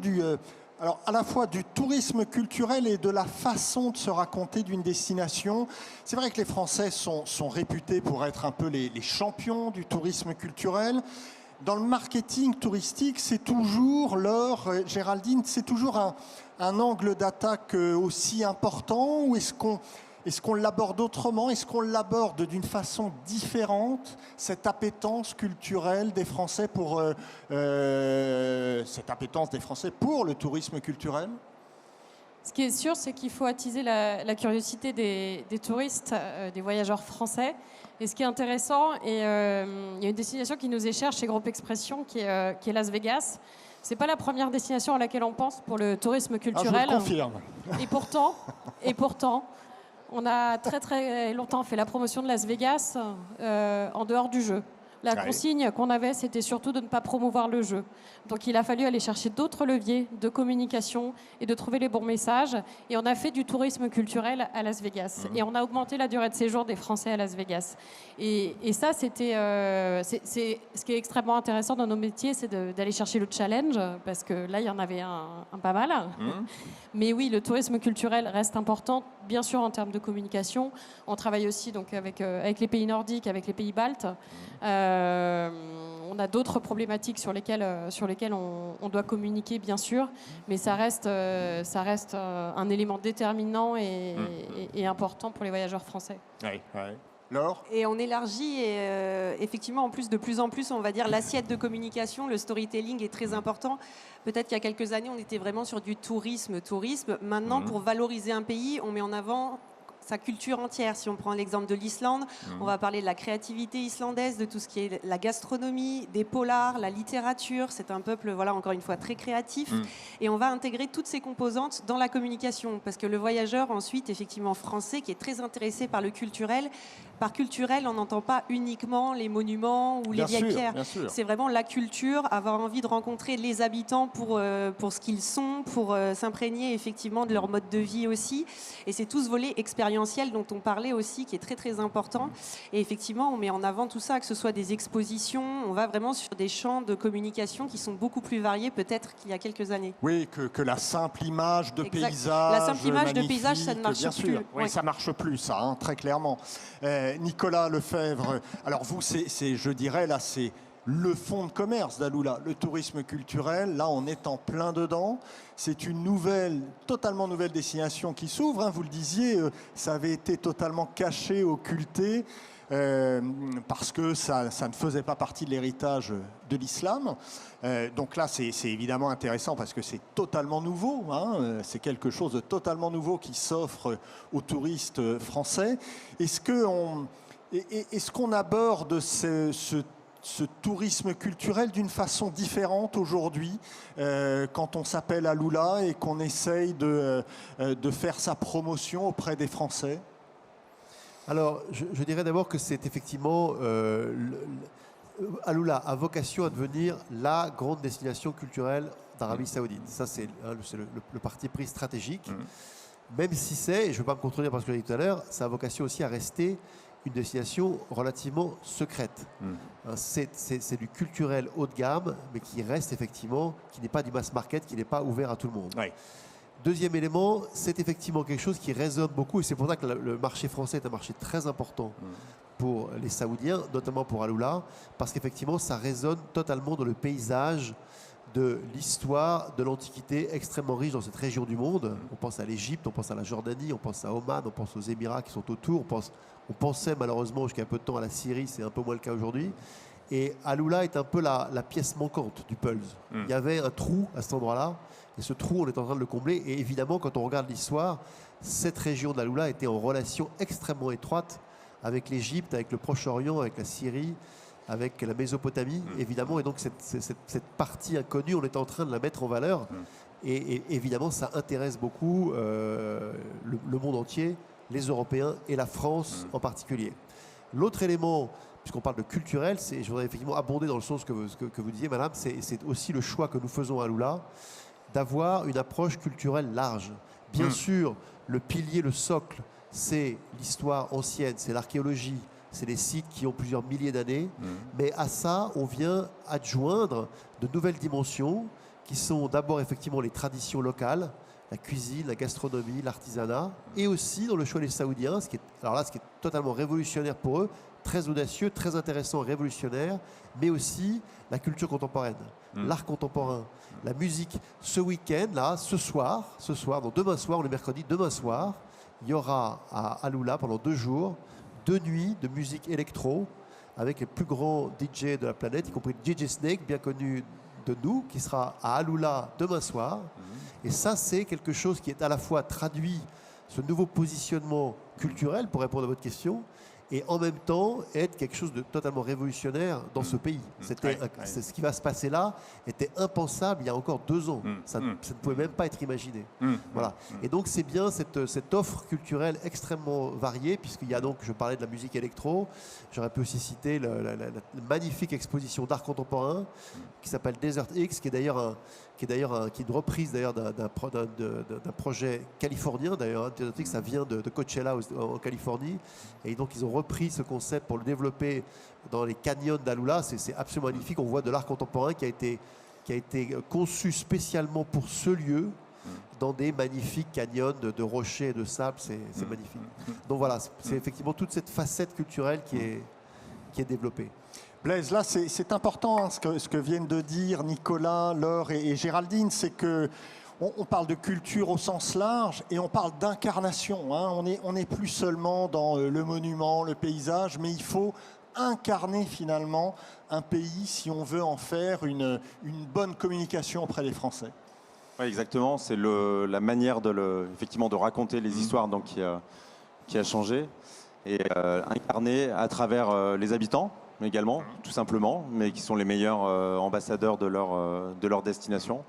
alors à la fois du tourisme culturel et de la façon de se raconter d'une destination. C'est vrai que les Français sont réputés pour être un peu les champions du tourisme culturel. Dans le marketing touristique, c'est toujours, Géraldine, c'est toujours un angle d'attaque aussi important, ou est-ce qu'on l'aborde autrement? Est-ce qu'on l'aborde d'une façon différente, cette appétence culturelle des Français pour le tourisme culturel? Ce qui est sûr, c'est qu'il faut attiser la curiosité des touristes, des voyageurs français. Et ce qui est intéressant, il y a une destination qui nous est chère chez Groupe Expression, qui est Las Vegas. C'est pas la première destination à laquelle on pense pour le tourisme culturel. Je le confirme. Et pourtant, on a très très longtemps fait la promotion de Las Vegas en dehors du jeu. La consigne qu'on avait, c'était surtout de ne pas promouvoir le jeu. Donc il a fallu aller chercher d'autres leviers de communication et de trouver les bons messages. Et on a fait du tourisme culturel à Las Vegas. Et on a augmenté la durée de séjour des Français à Las Vegas. Et ça, c'était, ce qui est extrêmement intéressant dans nos métiers, c'est d'aller chercher le challenge, parce que là, il y en avait un pas mal. Mais oui, le tourisme culturel reste important, bien sûr en termes de communication. On travaille aussi donc, avec les pays nordiques, avec les pays baltes. On a d'autres problématiques sur lesquelles on doit communiquer, bien sûr, mais ça reste un élément déterminant et important pour les voyageurs français. Laure ? Et on élargit, et effectivement, en plus, de plus en plus, on va dire, l'assiette de communication, le storytelling est très important. Peut-être qu'il y a quelques années, on était vraiment sur du tourisme. Maintenant, pour valoriser un pays, on met en avant sa culture entière. Si on prend l'exemple de l'Islande, on va parler de la créativité islandaise, de tout ce qui est la gastronomie, des polars, la littérature. C'est un peuple, voilà, encore une fois, très créatif. Et on va intégrer toutes ces composantes dans la communication. Parce que le voyageur, ensuite, effectivement français, qui est très intéressé par le culturel, par culturel, on n'entend pas uniquement les monuments ou les vieilles pierres. C'est vraiment la culture, avoir envie de rencontrer les habitants pour ce qu'ils sont, pour s'imprégner effectivement de leur mode de vie aussi. Et c'est tout ce volet expérientiel dont on parlait aussi, qui est très très important. Et effectivement, on met en avant tout ça, que ce soit des expositions, on va vraiment sur des champs de communication qui sont beaucoup plus variés peut-être qu'il y a quelques années. Oui, que la simple image de Exact. paysage. La simple image de paysage, ça ne marche bien plus. sûr. Oui, Ouais. ça marche plus, ça, hein, très clairement. Nicolas Lefebvre, alors vous, je dirais, là, c'est le fonds de commerce d'Alula, le tourisme culturel. Là, on est en plein dedans. C'est une totalement nouvelle destination qui s'ouvre. Hein, vous le disiez, ça avait été totalement caché, occulté. Parce que ça ne faisait pas partie de l'héritage de l'islam. Donc là, c'est évidemment intéressant parce que c'est totalement nouveau. Hein, c'est quelque chose de totalement nouveau qui s'offre aux touristes français. Est-ce qu'on aborde ce tourisme culturel d'une façon différente aujourd'hui quand on s'appelle Alula et qu'on essaye de faire sa promotion auprès des Français ? Alors, je dirais d'abord que c'est effectivement... Alula a vocation à devenir la grande destination culturelle d'Arabie Saoudite. Ça, c'est le parti pris stratégique. Même si et je ne veux pas me contredire parce que j'ai dit tout à l'heure, ça a vocation aussi à rester une destination relativement secrète. C'est du culturel haut de gamme, mais qui reste effectivement, qui n'est pas du mass market, qui n'est pas ouvert à tout le monde. Oui. Deuxième élément, c'est effectivement quelque chose qui résonne beaucoup, et c'est pour ça que le marché français est un marché très important pour les Saoudiens, notamment pour Alula, parce qu'effectivement, ça résonne totalement dans le paysage de l'histoire de l'Antiquité extrêmement riche dans cette région du monde. On pense à l'Égypte, on pense à la Jordanie, on pense à Oman, on pense aux Émirats qui sont autour, on pensait malheureusement jusqu'à un peu de temps à la Syrie, c'est un peu moins le cas aujourd'hui. Et Alula est un peu la pièce manquante du puzzle. Il y avait un trou à cet endroit-là, et ce trou, on est en train de le combler. Et évidemment, quand on regarde l'histoire, cette région d'Alula était en relation extrêmement étroite avec l'Égypte, avec le Proche-Orient, avec la Syrie, avec la Mésopotamie, évidemment. Et donc, cette partie inconnue, on est en train de la mettre en valeur. Et évidemment, ça intéresse beaucoup le monde entier, les Européens et la France en particulier. L'autre élément, puisqu'on parle de culturel, je voudrais effectivement abonder dans le sens que vous disiez, madame, c'est aussi le choix que nous faisons à Alula, d'avoir une approche culturelle large. Bien sûr, le pilier, le socle, c'est l'histoire ancienne, c'est l'archéologie, c'est les sites qui ont plusieurs milliers d'années. Mais à ça, on vient adjoindre de nouvelles dimensions qui sont d'abord effectivement les traditions locales, la cuisine, la gastronomie, l'artisanat, et aussi dans le choix des Saoudiens, ce qui est totalement révolutionnaire pour eux, très audacieux, très intéressant, révolutionnaire, mais aussi la culture contemporaine, l'art contemporain, la musique. Ce week-end, là, ce soir, donc demain soir, on est mercredi, demain soir, il y aura à Alula pendant 2 jours, 2 nuits de musique électro avec les plus grands DJ de la planète, y compris DJ Snake, bien connu de nous, qui sera à Alula demain soir. Et ça, c'est quelque chose qui est à la fois traduit, ce nouveau positionnement culturel, pour répondre à votre question, et en même temps être quelque chose de totalement révolutionnaire dans ce pays. Ce qui va se passer là était impensable il y a encore 2 ans. Ça ne pouvait même pas être imaginé. Voilà. Et donc c'est bien cette offre culturelle extrêmement variée, puisqu'il y a donc, je parlais de la musique électro, j'aurais pu aussi citer la magnifique exposition d'art contemporain qui s'appelle Desert X, qui est une reprise d'ailleurs d'un projet californien d'ailleurs. Desert X, ça vient de Coachella en Californie, et donc ils ont repris ce concept pour le développer dans les canyons d'Alula. C'est absolument magnifique. On voit de l'art contemporain qui a été conçu spécialement pour ce lieu, dans des magnifiques canyons de rochers et de sable. C'est magnifique. Donc voilà, c'est effectivement toute cette facette culturelle qui est développée. Blaise, là, c'est important hein, ce que viennent de dire Nicolas, Laure et Géraldine, c'est que on parle de culture au sens large et on parle d'incarnation. Hein. On n'est plus seulement dans le monument, le paysage, mais il faut incarner finalement un pays si on veut en faire une bonne communication auprès des Français. Oui, exactement. C'est la manière effectivement de raconter les histoires donc, qui a changé et incarné à travers les habitants également, tout simplement, mais qui sont les meilleurs ambassadeurs de leur destination.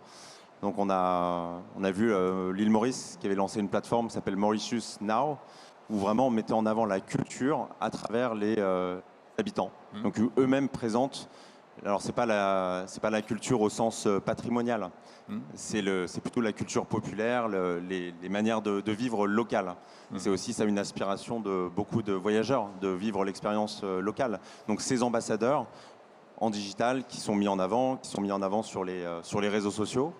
Donc on a vu l'île Maurice qui avait lancé une plateforme qui s'appelle Mauritius Now, où vraiment on mettait en avant la culture à travers les habitants. Donc eux-mêmes présentent. Alors c'est pas la culture au sens patrimonial, c'est plutôt la culture populaire, les manières de vivre locales. C'est aussi ça une aspiration de beaucoup de voyageurs de vivre l'expérience locale. Donc ces ambassadeurs en digital qui sont mis en avant sur les réseaux sociaux.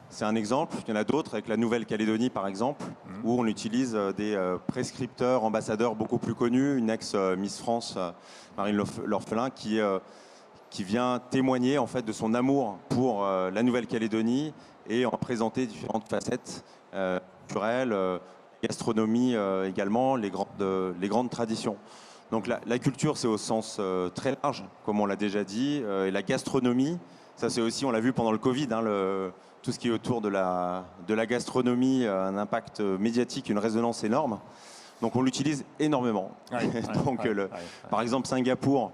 C'est un exemple, il y en a d'autres avec la Nouvelle-Calédonie par exemple, où on utilise des prescripteurs, ambassadeurs beaucoup plus connus, une ex-Miss France, Marine L'Orphelin, qui vient témoigner en fait de son amour pour la Nouvelle-Calédonie et en présenter différentes facettes culturelles, gastronomie également, les grandes traditions. Donc la culture, c'est au sens très large, comme on l'a déjà dit, et la gastronomie, ça c'est aussi, on l'a vu pendant le Covid, tout ce qui est autour de la gastronomie, un impact médiatique, une résonance énorme. Donc on l'utilise énormément. Par exemple, Singapour,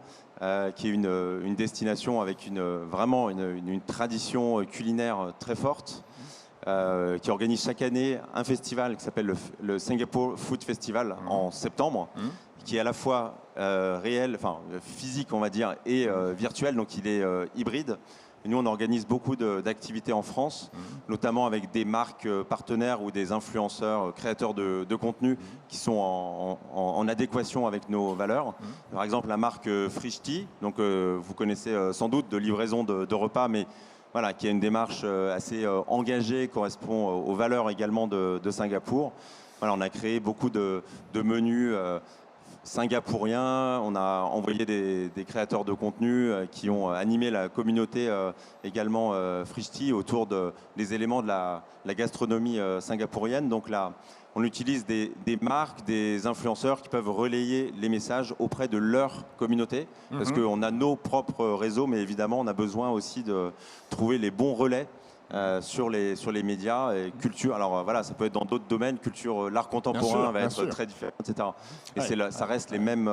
qui est une destination avec vraiment une tradition culinaire très forte, qui organise chaque année un festival qui s'appelle le Singapore Food Festival en septembre, qui est à la fois réel, physique on va dire, et virtuel, donc il est hybride. Et nous, on organise beaucoup d'activités en France, notamment avec des marques partenaires ou des influenceurs, créateurs de contenu qui sont en adéquation avec nos valeurs. Par exemple, la marque Frischti, donc vous connaissez sans doute de livraison de repas, mais voilà, qui a une démarche assez engagée, correspond aux valeurs également de Singapour. Voilà, on a créé beaucoup de menus singapouriens, on a envoyé des créateurs de contenu qui ont animé la communauté également Frischti autour des éléments de la gastronomie singapourienne. Donc là, on utilise des marques, des influenceurs qui peuvent relayer les messages auprès de leur communauté, parce qu'on a nos propres réseaux, mais évidemment, on a besoin aussi de trouver les bons relais sur les médias et culture. Alors voilà, ça peut être dans d'autres domaines, culture, l'art contemporain va être très différent, etc. Et ça reste les mêmes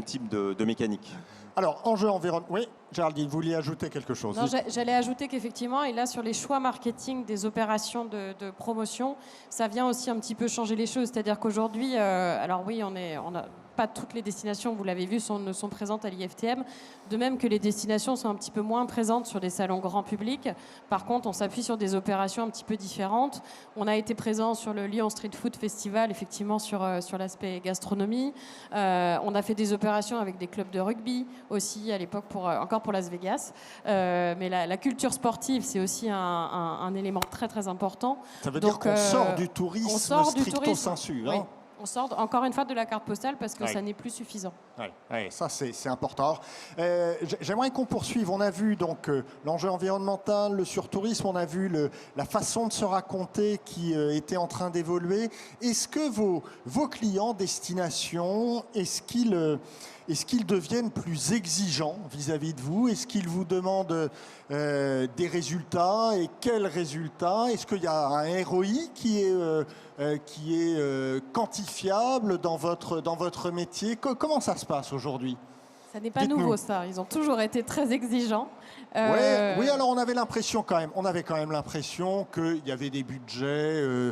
types de mécaniques. Alors, enjeu environnemental. Oui, Géraldine, vous vouliez ajouter quelque chose? Non, j'allais ajouter qu'effectivement, et là sur les choix marketing des opérations de promotion, ça vient aussi un petit peu changer les choses. C'est-à-dire qu'aujourd'hui, alors oui, on a pas toutes les destinations, vous l'avez vu, ne sont présentes à l'IFTM. De même que les destinations sont un petit peu moins présentes sur des salons grand public. Par contre, on s'appuie sur des opérations un petit peu différentes. On a été présent sur le Lyon Street Food Festival, effectivement sur l'aspect gastronomie. On a fait des opérations avec des clubs de rugby aussi à l'époque, encore pour Las Vegas. Mais la culture sportive, c'est aussi un élément très très important. Ça veut dire qu'on sort du tourisme stricto sensu. Oui. On sort encore une fois de la carte postale parce que ça n'est plus suffisant. Oui, ça c'est important. J'aimerais qu'on poursuive. On a vu donc l'enjeu environnemental, le surtourisme, on a vu la façon de se raconter qui était en train d'évoluer. Est-ce que vos clients destination, est-ce qu'ils deviennent plus exigeants vis-à-vis de vous? Est-ce qu'ils vous demandent des résultats? Et quels résultats? Est-ce qu'il y a un ROI qui est quantifiable dans votre métier? Comment ça se passe aujourd'hui? Ça n'est pas nouveau, ça. Ils ont toujours été très exigeants. Oui, alors on avait quand même l'impression qu'il y avait des budgets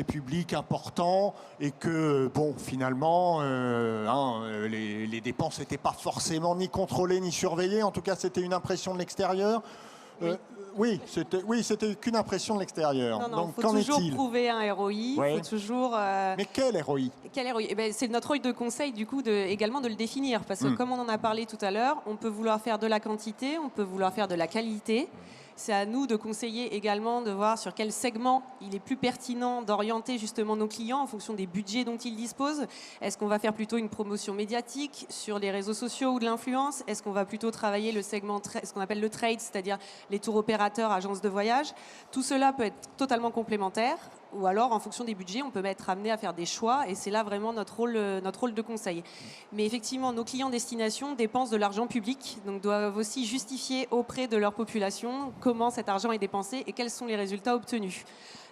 publics importants et que, bon, finalement, les dépenses n'étaient pas forcément ni contrôlées ni surveillées. En tout cas, c'était une impression de l'extérieur. Oui, c'était qu'une impression de l'extérieur. Donc, il faut toujours prouver un ROI. Faut toujours, Mais quel ROI? C'est notre rôle de conseil, du coup, également de le définir. Parce que, comme on en a parlé tout à l'heure, on peut vouloir faire de la quantité, on peut vouloir faire de la qualité. C'est à nous de conseiller également, de voir sur quel segment il est plus pertinent d'orienter justement nos clients en fonction des budgets dont ils disposent. Est-ce qu'on va faire plutôt une promotion médiatique sur les réseaux sociaux ou de l'influence? Est-ce qu'on va plutôt travailler le segment, ce qu'on appelle le trade, c'est-à-dire les tours opérateurs, agences de voyage? Tout cela peut être totalement complémentaire. Ou alors, en fonction des budgets, on peut être amené à faire des choix et c'est là vraiment notre rôle de conseil. Mais effectivement, nos clients destination dépensent de l'argent public, donc doivent aussi justifier auprès de leur population comment cet argent est dépensé et quels sont les résultats obtenus.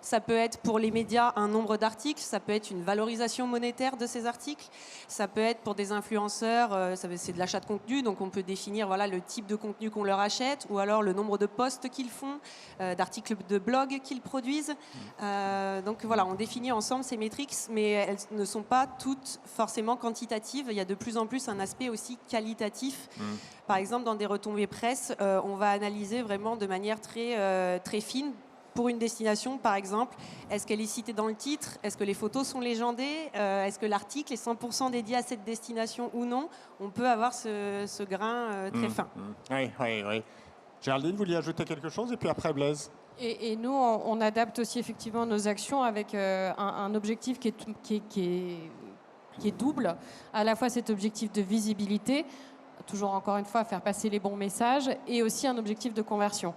Ça peut être pour les médias un nombre d'articles, ça peut être une valorisation monétaire de ces articles, ça peut être pour des influenceurs, c'est de l'achat de contenu, donc on peut définir voilà, le type de contenu qu'on leur achète, ou alors le nombre de posts qu'ils font, d'articles de blog qu'ils produisent. Donc voilà, on définit ensemble ces métriques, mais elles ne sont pas toutes forcément quantitatives. Il y a de plus en plus un aspect aussi qualitatif. Par exemple, dans des retombées presse, on va analyser vraiment de manière très fine. Pour une destination, par exemple, est-ce qu'elle est citée dans le titre? Est-ce que les photos sont légendées? Est-ce que l'article est 100% dédié à cette destination ou non? On peut avoir ce grain très fin. Oui. Géraldine, vous vouliez ajouter quelque chose? Et puis après, Blaise. Et nous, on adapte aussi effectivement nos actions avec un objectif qui est double. À la fois cet objectif de visibilité, toujours encore une fois faire passer les bons messages, et aussi un objectif de conversion.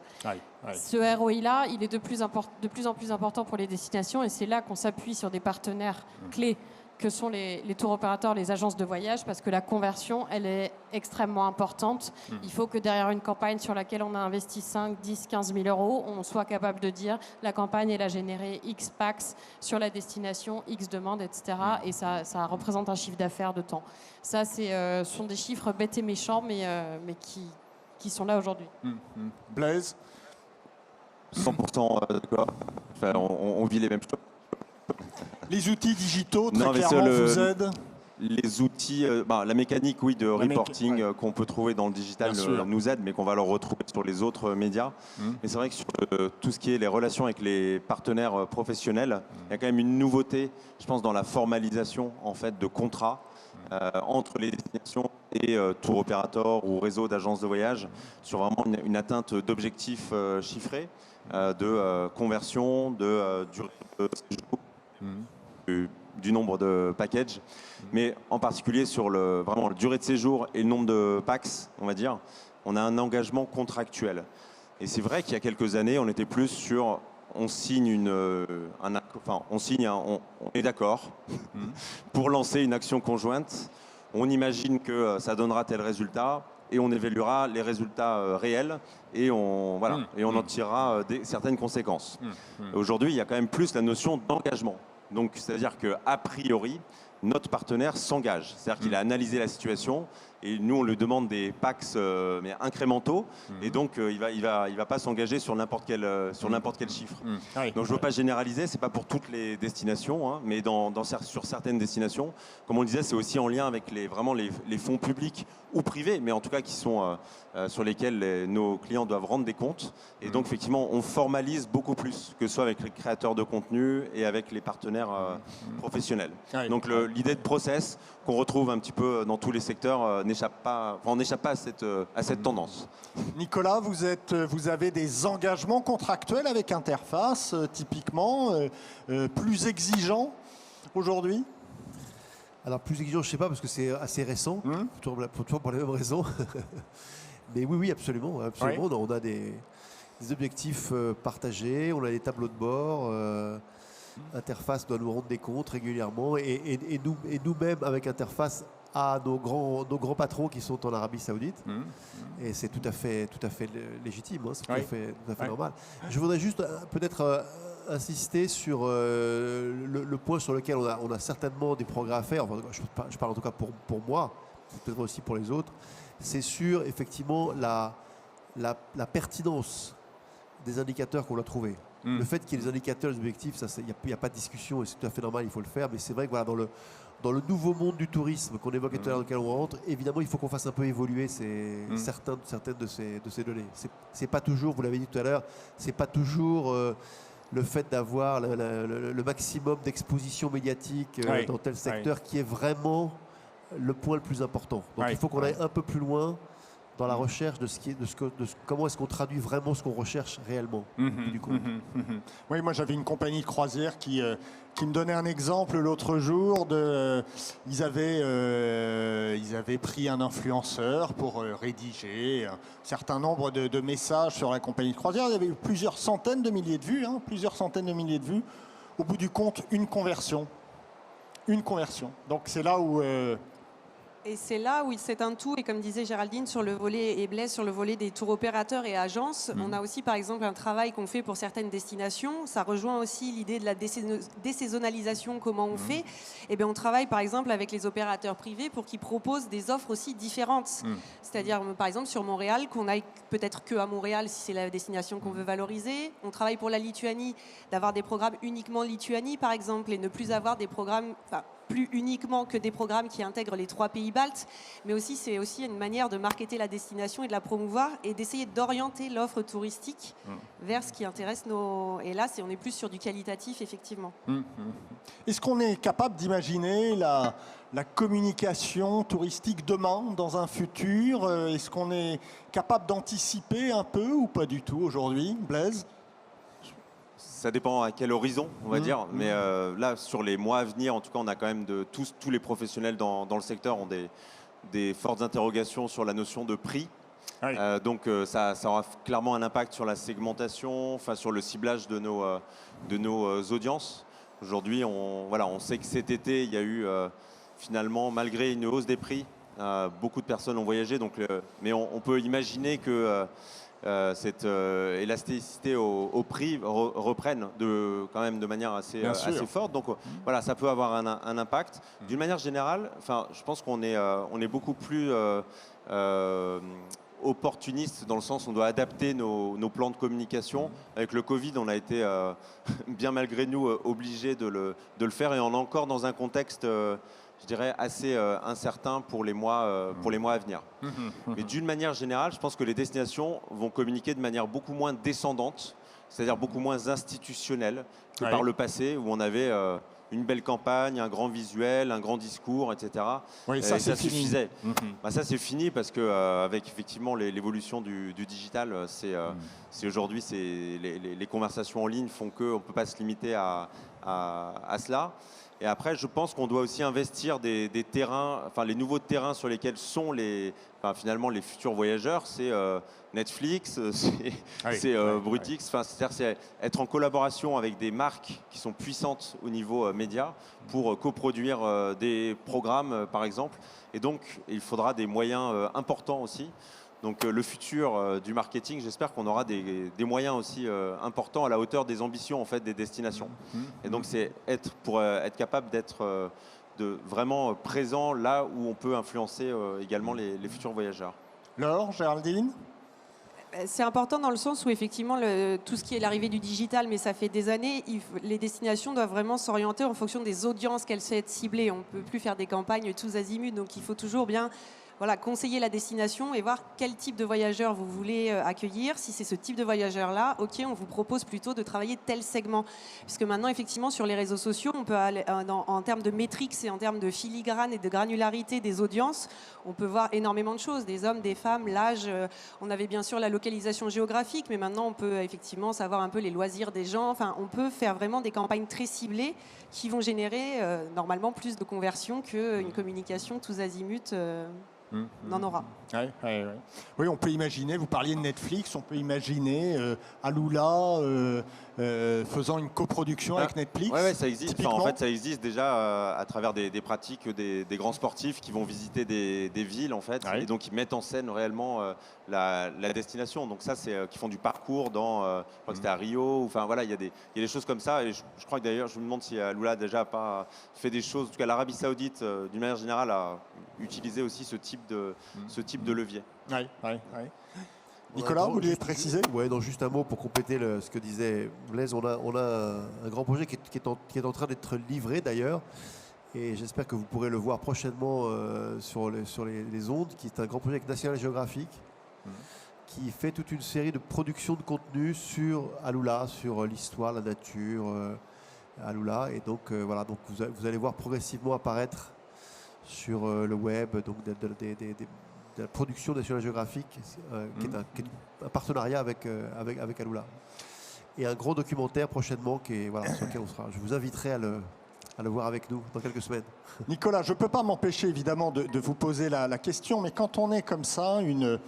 Ce ROI-là, il est de plus en plus important pour les destinations, et c'est là qu'on s'appuie sur des partenaires clés que sont les tour opérateurs, les agences de voyage, parce que la conversion, elle est extrêmement importante. Il faut que derrière une campagne sur laquelle on a investi 5, 10, 15 000 euros, on soit capable de dire la campagne, elle a généré X packs sur la destination, X demandes, etc. Et ça représente un chiffre d'affaires de temps. Ça, ce sont des chiffres bêtes et méchants, mais qui sont là aujourd'hui. Blaise? 100% d'accord. Enfin, on vit les mêmes choses. Les outils digitaux, très Non, mais clairement, vous aident? Les outils, la mécanique, oui, de reporting qu'on peut trouver dans le digital nous aide, mais qu'on va le retrouver sur les autres médias. Mais c'est vrai que sur tout ce qui est les relations avec les partenaires professionnels, il y a quand même une nouveauté, je pense, dans la formalisation en fait de contrats entre les destinations et tour opérateurs ou réseau d'agences de voyage sur vraiment une atteinte d'objectifs chiffrés, de conversion, de durée de séjour. Du nombre de packages, mais en particulier sur vraiment la durée de séjour et le nombre de packs, on va dire, on a un engagement contractuel. Et c'est vrai qu'il y a quelques années, on était plus sur, on signe on est d'accord pour lancer une action conjointe, on imagine que ça donnera tel résultat, et on évaluera les résultats réels et on en tirera certaines conséquences. Aujourd'hui, il y a quand même plus la notion d'engagement. Donc, c'est-à-dire qu'a priori, notre partenaire s'engage. C'est-à-dire qu'il a analysé la situation et nous, on lui demande des packs mais incrémentaux. Et donc, il va pas s'engager sur n'importe quel chiffre. Donc, je ne veux pas généraliser. Ce n'est pas pour toutes les destinations, hein, mais sur certaines destinations. Comme on le disait, c'est aussi en lien avec les fonds publics ou privés, mais en tout cas qui sont sur lesquels nos clients doivent rendre des comptes. Et donc, effectivement, on formalise beaucoup plus, que ce soit avec les créateurs de contenu et avec les partenaires professionnels. Donc, l'idée de process qu'on retrouve un petit peu dans tous les secteurs n'échappe pas à cette tendance. Nicolas, vous avez des engagements contractuels avec Interface, typiquement, plus exigeants aujourd'hui? Alors plus exigeant, je ne sais pas, parce que c'est assez récent, toujours pour les mêmes raisons. Mais oui, absolument. Oui. On a des objectifs partagés, on a des tableaux de bord. Interface doit nous rendre des comptes régulièrement. Et nous-mêmes, avec Interface, à nos grands patrons qui sont en Arabie Saoudite. Et c'est tout à fait légitime, hein, c'est tout à fait normal. Je voudrais juste peut-être insister sur le point sur lequel on a certainement des progrès à faire. Enfin, je parle en tout cas pour moi, peut-être aussi pour les autres. C'est sur effectivement la pertinence des indicateurs qu'on a trouvés. Le fait qu'il y ait des indicateurs, des objectifs, il n'y a pas de discussion et c'est tout à fait normal, il faut le faire. Mais c'est vrai que voilà, dans le nouveau monde du tourisme qu'on évoquait tout à l'heure, dans lequel on rentre, évidemment, il faut qu'on fasse un peu évoluer certaines de ces données. C'est pas toujours, vous l'avez dit tout à l'heure, c'est pas toujours le fait d'avoir le maximum d'exposition médiatique dans tel secteur qui est vraiment le point le plus important. Donc il faut qu'on aille un peu plus loin dans la recherche de comment est-ce qu'on traduit vraiment ce qu'on recherche réellement. Du coup. Oui, moi j'avais une compagnie de croisière qui me donnait un exemple l'autre jour. Ils avaient pris un influenceur pour rédiger un certain nombre de messages sur la compagnie de croisière. Il y avait eu plusieurs centaines de milliers de vues. Au bout du compte, une conversion. Donc c'est là où Et c'est là où c'est un tout, et comme disait Géraldine sur le volet, et Blaise sur le volet des tours opérateurs et agences, on a aussi par exemple un travail qu'on fait pour certaines destinations. Ça rejoint aussi l'idée de la désaisonnalisation, comment on fait. Et bien on travaille par exemple avec les opérateurs privés pour qu'ils proposent des offres aussi différentes. C'est-à-dire par exemple sur Montréal, qu'on aille peut-être que à Montréal si c'est la destination qu'on veut valoriser. On travaille pour la Lituanie, d'avoir des programmes uniquement Lituanie par exemple, et ne plus avoir des programmes... plus uniquement que des programmes qui intègrent les 3 pays baltes, mais aussi c'est aussi une manière de marketer la destination et de la promouvoir et d'essayer d'orienter l'offre touristique vers ce qui intéresse nos... Et là, on est plus sur du qualitatif, effectivement. Est-ce qu'on est capable d'imaginer la communication touristique demain, dans un futur? Est-ce qu'on est capable d'anticiper un peu ou pas du tout aujourd'hui, Blaise? Ça dépend à quel horizon, on va dire. Mais là, sur les mois à venir, en tout cas, on a quand même tous les professionnels dans le secteur ont des fortes interrogations sur la notion de prix. Oui. Donc ça aura clairement un impact sur la segmentation, enfin sur le ciblage de nos audiences. Aujourd'hui, on sait que cet été, il y a eu finalement, malgré une hausse des prix, beaucoup de personnes ont voyagé. Donc, mais on peut imaginer que cette élasticité au prix reprenne quand même de manière assez forte. Donc voilà, ça peut avoir un impact. D'une manière générale, je pense qu'on est beaucoup plus opportuniste dans le sens où on doit adapter nos plans de communication. Avec le Covid, on a été bien malgré nous obligés de le faire, et on est encore dans un contexte je dirais assez incertain pour les mois à venir. Mais d'une manière générale, je pense que les destinations vont communiquer de manière beaucoup moins descendante, c'est-à-dire beaucoup moins institutionnelle que par le passé, où on avait une belle campagne, un grand visuel, un grand discours, etc. Oui, ça suffisait. Ça c'est fini parce que avec effectivement l'évolution du digital, c'est aujourd'hui les conversations en ligne font qu'on ne peut pas se limiter à cela. Et après, je pense qu'on doit aussi investir des terrains, les nouveaux terrains sur lesquels sont finalement les futurs voyageurs. C'est Netflix, c'est Brutix. C'est-à-dire c'est être en collaboration avec des marques qui sont puissantes au niveau média pour coproduire des programmes, par exemple. Et donc, il faudra des moyens importants aussi. Donc le futur du marketing, j'espère qu'on aura des moyens aussi importants à la hauteur des ambitions en fait des destinations. Et donc c'est pour être capable d'être vraiment présent là où on peut influencer également les futurs voyageurs. Laure, Géraldine? C'est important dans le sens où effectivement tout ce qui est l'arrivée du digital, mais ça fait des années, les destinations doivent vraiment s'orienter en fonction des audiences qu'elles souhaitent cibler. On ne peut plus faire des campagnes tous azimuts, donc il faut toujours bien conseiller la destination et voir quel type de voyageurs vous voulez accueillir. Si c'est ce type de voyageurs-là, ok, on vous propose plutôt de travailler tel segment. Puisque maintenant, effectivement, sur les réseaux sociaux, on peut aller en termes de métriques et en termes de filigrane et de granularité des audiences, on peut voir énormément de choses, des hommes, des femmes, l'âge. On avait bien sûr la localisation géographique, mais maintenant, on peut effectivement savoir un peu les loisirs des gens. Enfin, on peut faire vraiment des campagnes très ciblées qui vont générer normalement plus de conversions qu'une communication tous azimuts. N'en aura. Oui, on peut imaginer, vous parliez de Netflix, on peut imaginer Alula faisant une coproduction avec Netflix. Oui, ça existe. En fait, ça existe déjà à travers des pratiques des grands sportifs qui vont visiter des villes, en fait, et donc ils mettent en scène réellement la destination. Donc ça, c'est qui font du parcours dans, je crois que c'était à Rio. Enfin voilà, il y a des choses comme ça. Et je crois que d'ailleurs, je me demande si Alula a déjà pas fait des choses. En tout cas, l'Arabie Saoudite, d'une manière générale, a utilisé aussi ce type de levier. Nicolas, vous vouliez préciser? Oui, juste un mot pour compléter ce que disait Blaise. On a un grand projet qui est en train d'être livré d'ailleurs, et j'espère que vous pourrez le voir prochainement sur les ondes, qui est un grand projet avec National Geographic, qui fait toute une série de productions de contenu sur Alula, sur l'histoire, la nature, Alula. Et donc voilà, donc vous allez voir progressivement apparaître sur le web donc de la production National Geographic, qui est un partenariat avec Alula. Et un gros documentaire prochainement sur lequel on sera. Je vous inviterai à le voir avec nous dans quelques semaines. Nicolas, je ne peux pas m'empêcher évidemment de vous poser la question, mais quand on est comme ça, une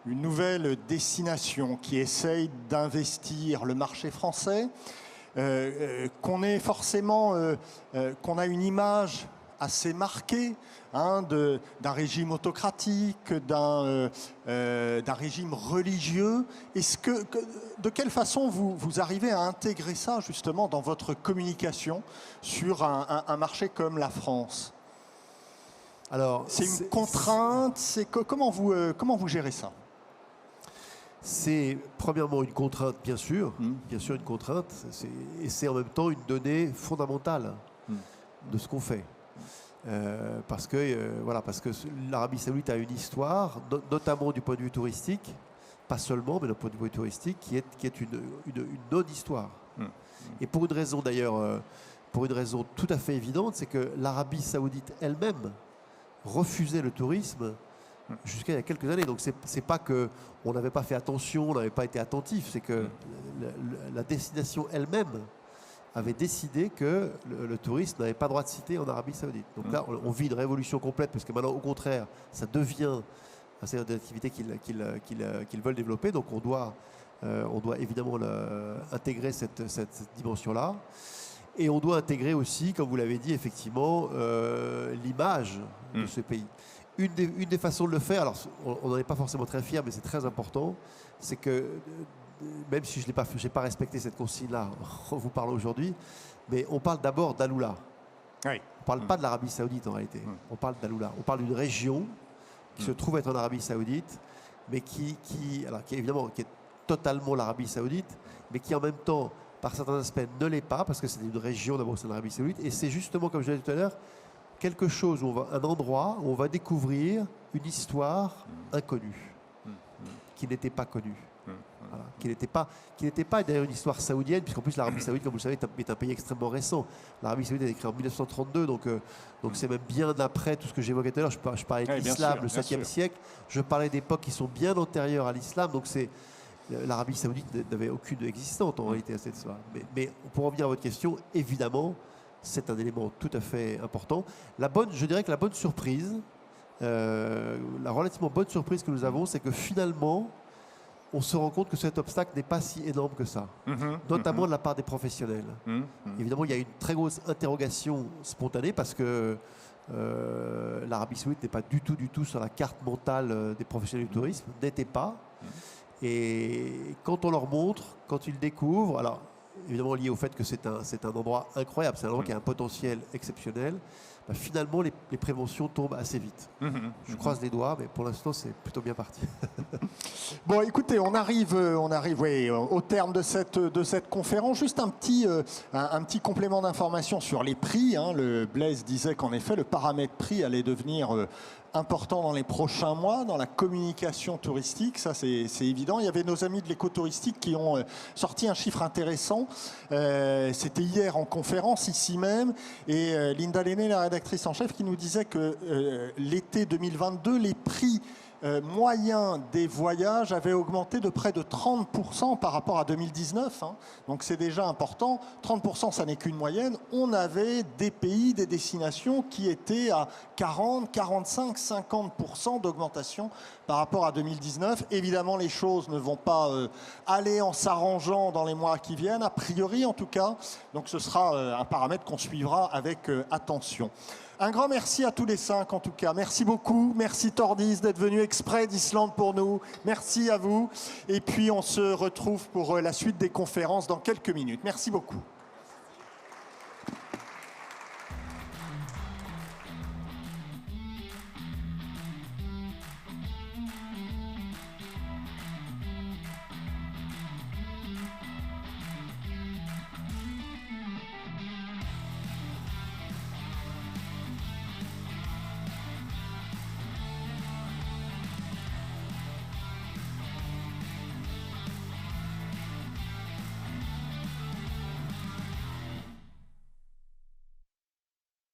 nouvelle destination qui essaye d'investir le marché français, qu'on a une image assez marqué hein, d'un régime autocratique, d'un régime religieux. De quelle façon vous arrivez à intégrer ça justement dans votre communication sur un marché comme la France? Alors, c'est une contrainte, comment vous gérez ça? C'est premièrement une contrainte, bien sûr une contrainte, et c'est en même temps une donnée fondamentale de ce qu'on fait. Parce que l'Arabie Saoudite a une histoire, notamment du point de vue touristique, pas seulement, mais du point de vue touristique, qui est une non-histoire. Et pour une raison d'ailleurs, pour une raison tout à fait évidente, c'est que l'Arabie Saoudite elle-même refusait le tourisme jusqu'à il y a quelques années. Donc c'est pas qu'on n'avait pas fait attention, on n'avait pas été attentif, c'est que la destination elle-même avait décidé que le tourisme n'avait pas droit de cité en Arabie Saoudite. Donc là, on vit une révolution complète, parce que maintenant, au contraire, ça devient un secteur d'activité qu'ils veulent développer. Donc on doit évidemment intégrer cette dimension-là. Et on doit intégrer aussi, comme vous l'avez dit, effectivement, l'image de ce pays. Une des façons de le faire, alors on n'en est pas forcément très fier, mais c'est très important, c'est que, même si je n'ai pas respecté cette consigne-là en vous parlant aujourd'hui, mais on parle d'abord d'Aloula. Oui. On ne parle pas de l'Arabie Saoudite en réalité. On parle d'Aloula. On parle d'une région qui se trouve être en Arabie Saoudite, mais qui est totalement l'Arabie Saoudite, mais qui en même temps, par certains aspects, ne l'est pas, parce que c'est une région d'abord, c'est l'Arabie Saoudite, et c'est justement, comme je l'ai dit tout à l'heure, quelque chose, un endroit où on va découvrir une histoire inconnue, qui n'était pas connue. Voilà. Qui n'était pas d'ailleurs une histoire saoudienne, puisqu'en plus l'Arabie Saoudite, comme vous le savez, est un pays extrêmement récent. L'Arabie Saoudite a été créée en 1932, donc c'est même bien après tout ce que j'évoquais tout à l'heure. Je parlais de l'islam, le 5e siècle, je parlais d'époques qui sont bien antérieures à l'islam, donc l'Arabie Saoudite n'avait aucune existante en réalité à cette histoire. Mais pour revenir à votre question, évidemment, c'est un élément tout à fait important. Je dirais que la bonne surprise, la relativement bonne surprise que nous avons, c'est que finalement, on se rend compte que cet obstacle n'est pas si énorme que ça, notamment de la part des professionnels. Évidemment, il y a une très grosse interrogation spontanée parce que l'Arabie Saoudite n'est pas du tout sur la carte mentale des professionnels du tourisme, n'était pas. Et quand on leur montre, quand ils découvrent, alors évidemment lié au fait que c'est un endroit incroyable, c'est un endroit qui a un potentiel exceptionnel, finalement les préventions tombent assez vite. Je croise les doigts, mais pour l'instant c'est plutôt bien parti. Bon, écoutez, on arrive au terme de cette conférence. Juste un petit complément d'information sur les prix. Le Blaise disait qu'en effet, le paramètre prix allait devenir important dans les prochains mois, dans la communication touristique, ça c'est évident. Il y avait nos amis de l'écotouristique qui ont sorti un chiffre intéressant. C'était hier en conférence, ici même, et Linda Lenné, la rédactrice en chef, qui nous disait que l'été 2022, les prix moyen des voyages avait augmenté de près de 30% par rapport à 2019. Donc c'est déjà important. 30%, ça n'est qu'une moyenne. On avait des pays, des destinations qui étaient à 40, 45, 50% d'augmentation par rapport à 2019. Évidemment, les choses ne vont pas aller en s'arrangeant dans les mois qui viennent, a priori en tout cas. Donc ce sera un paramètre qu'on suivra avec attention. Un grand merci à tous les 5 en tout cas. Merci beaucoup. Merci Tordis d'être venu exprès d'Islande pour nous. Merci à vous. Et puis on se retrouve pour la suite des conférences dans quelques minutes. Merci beaucoup.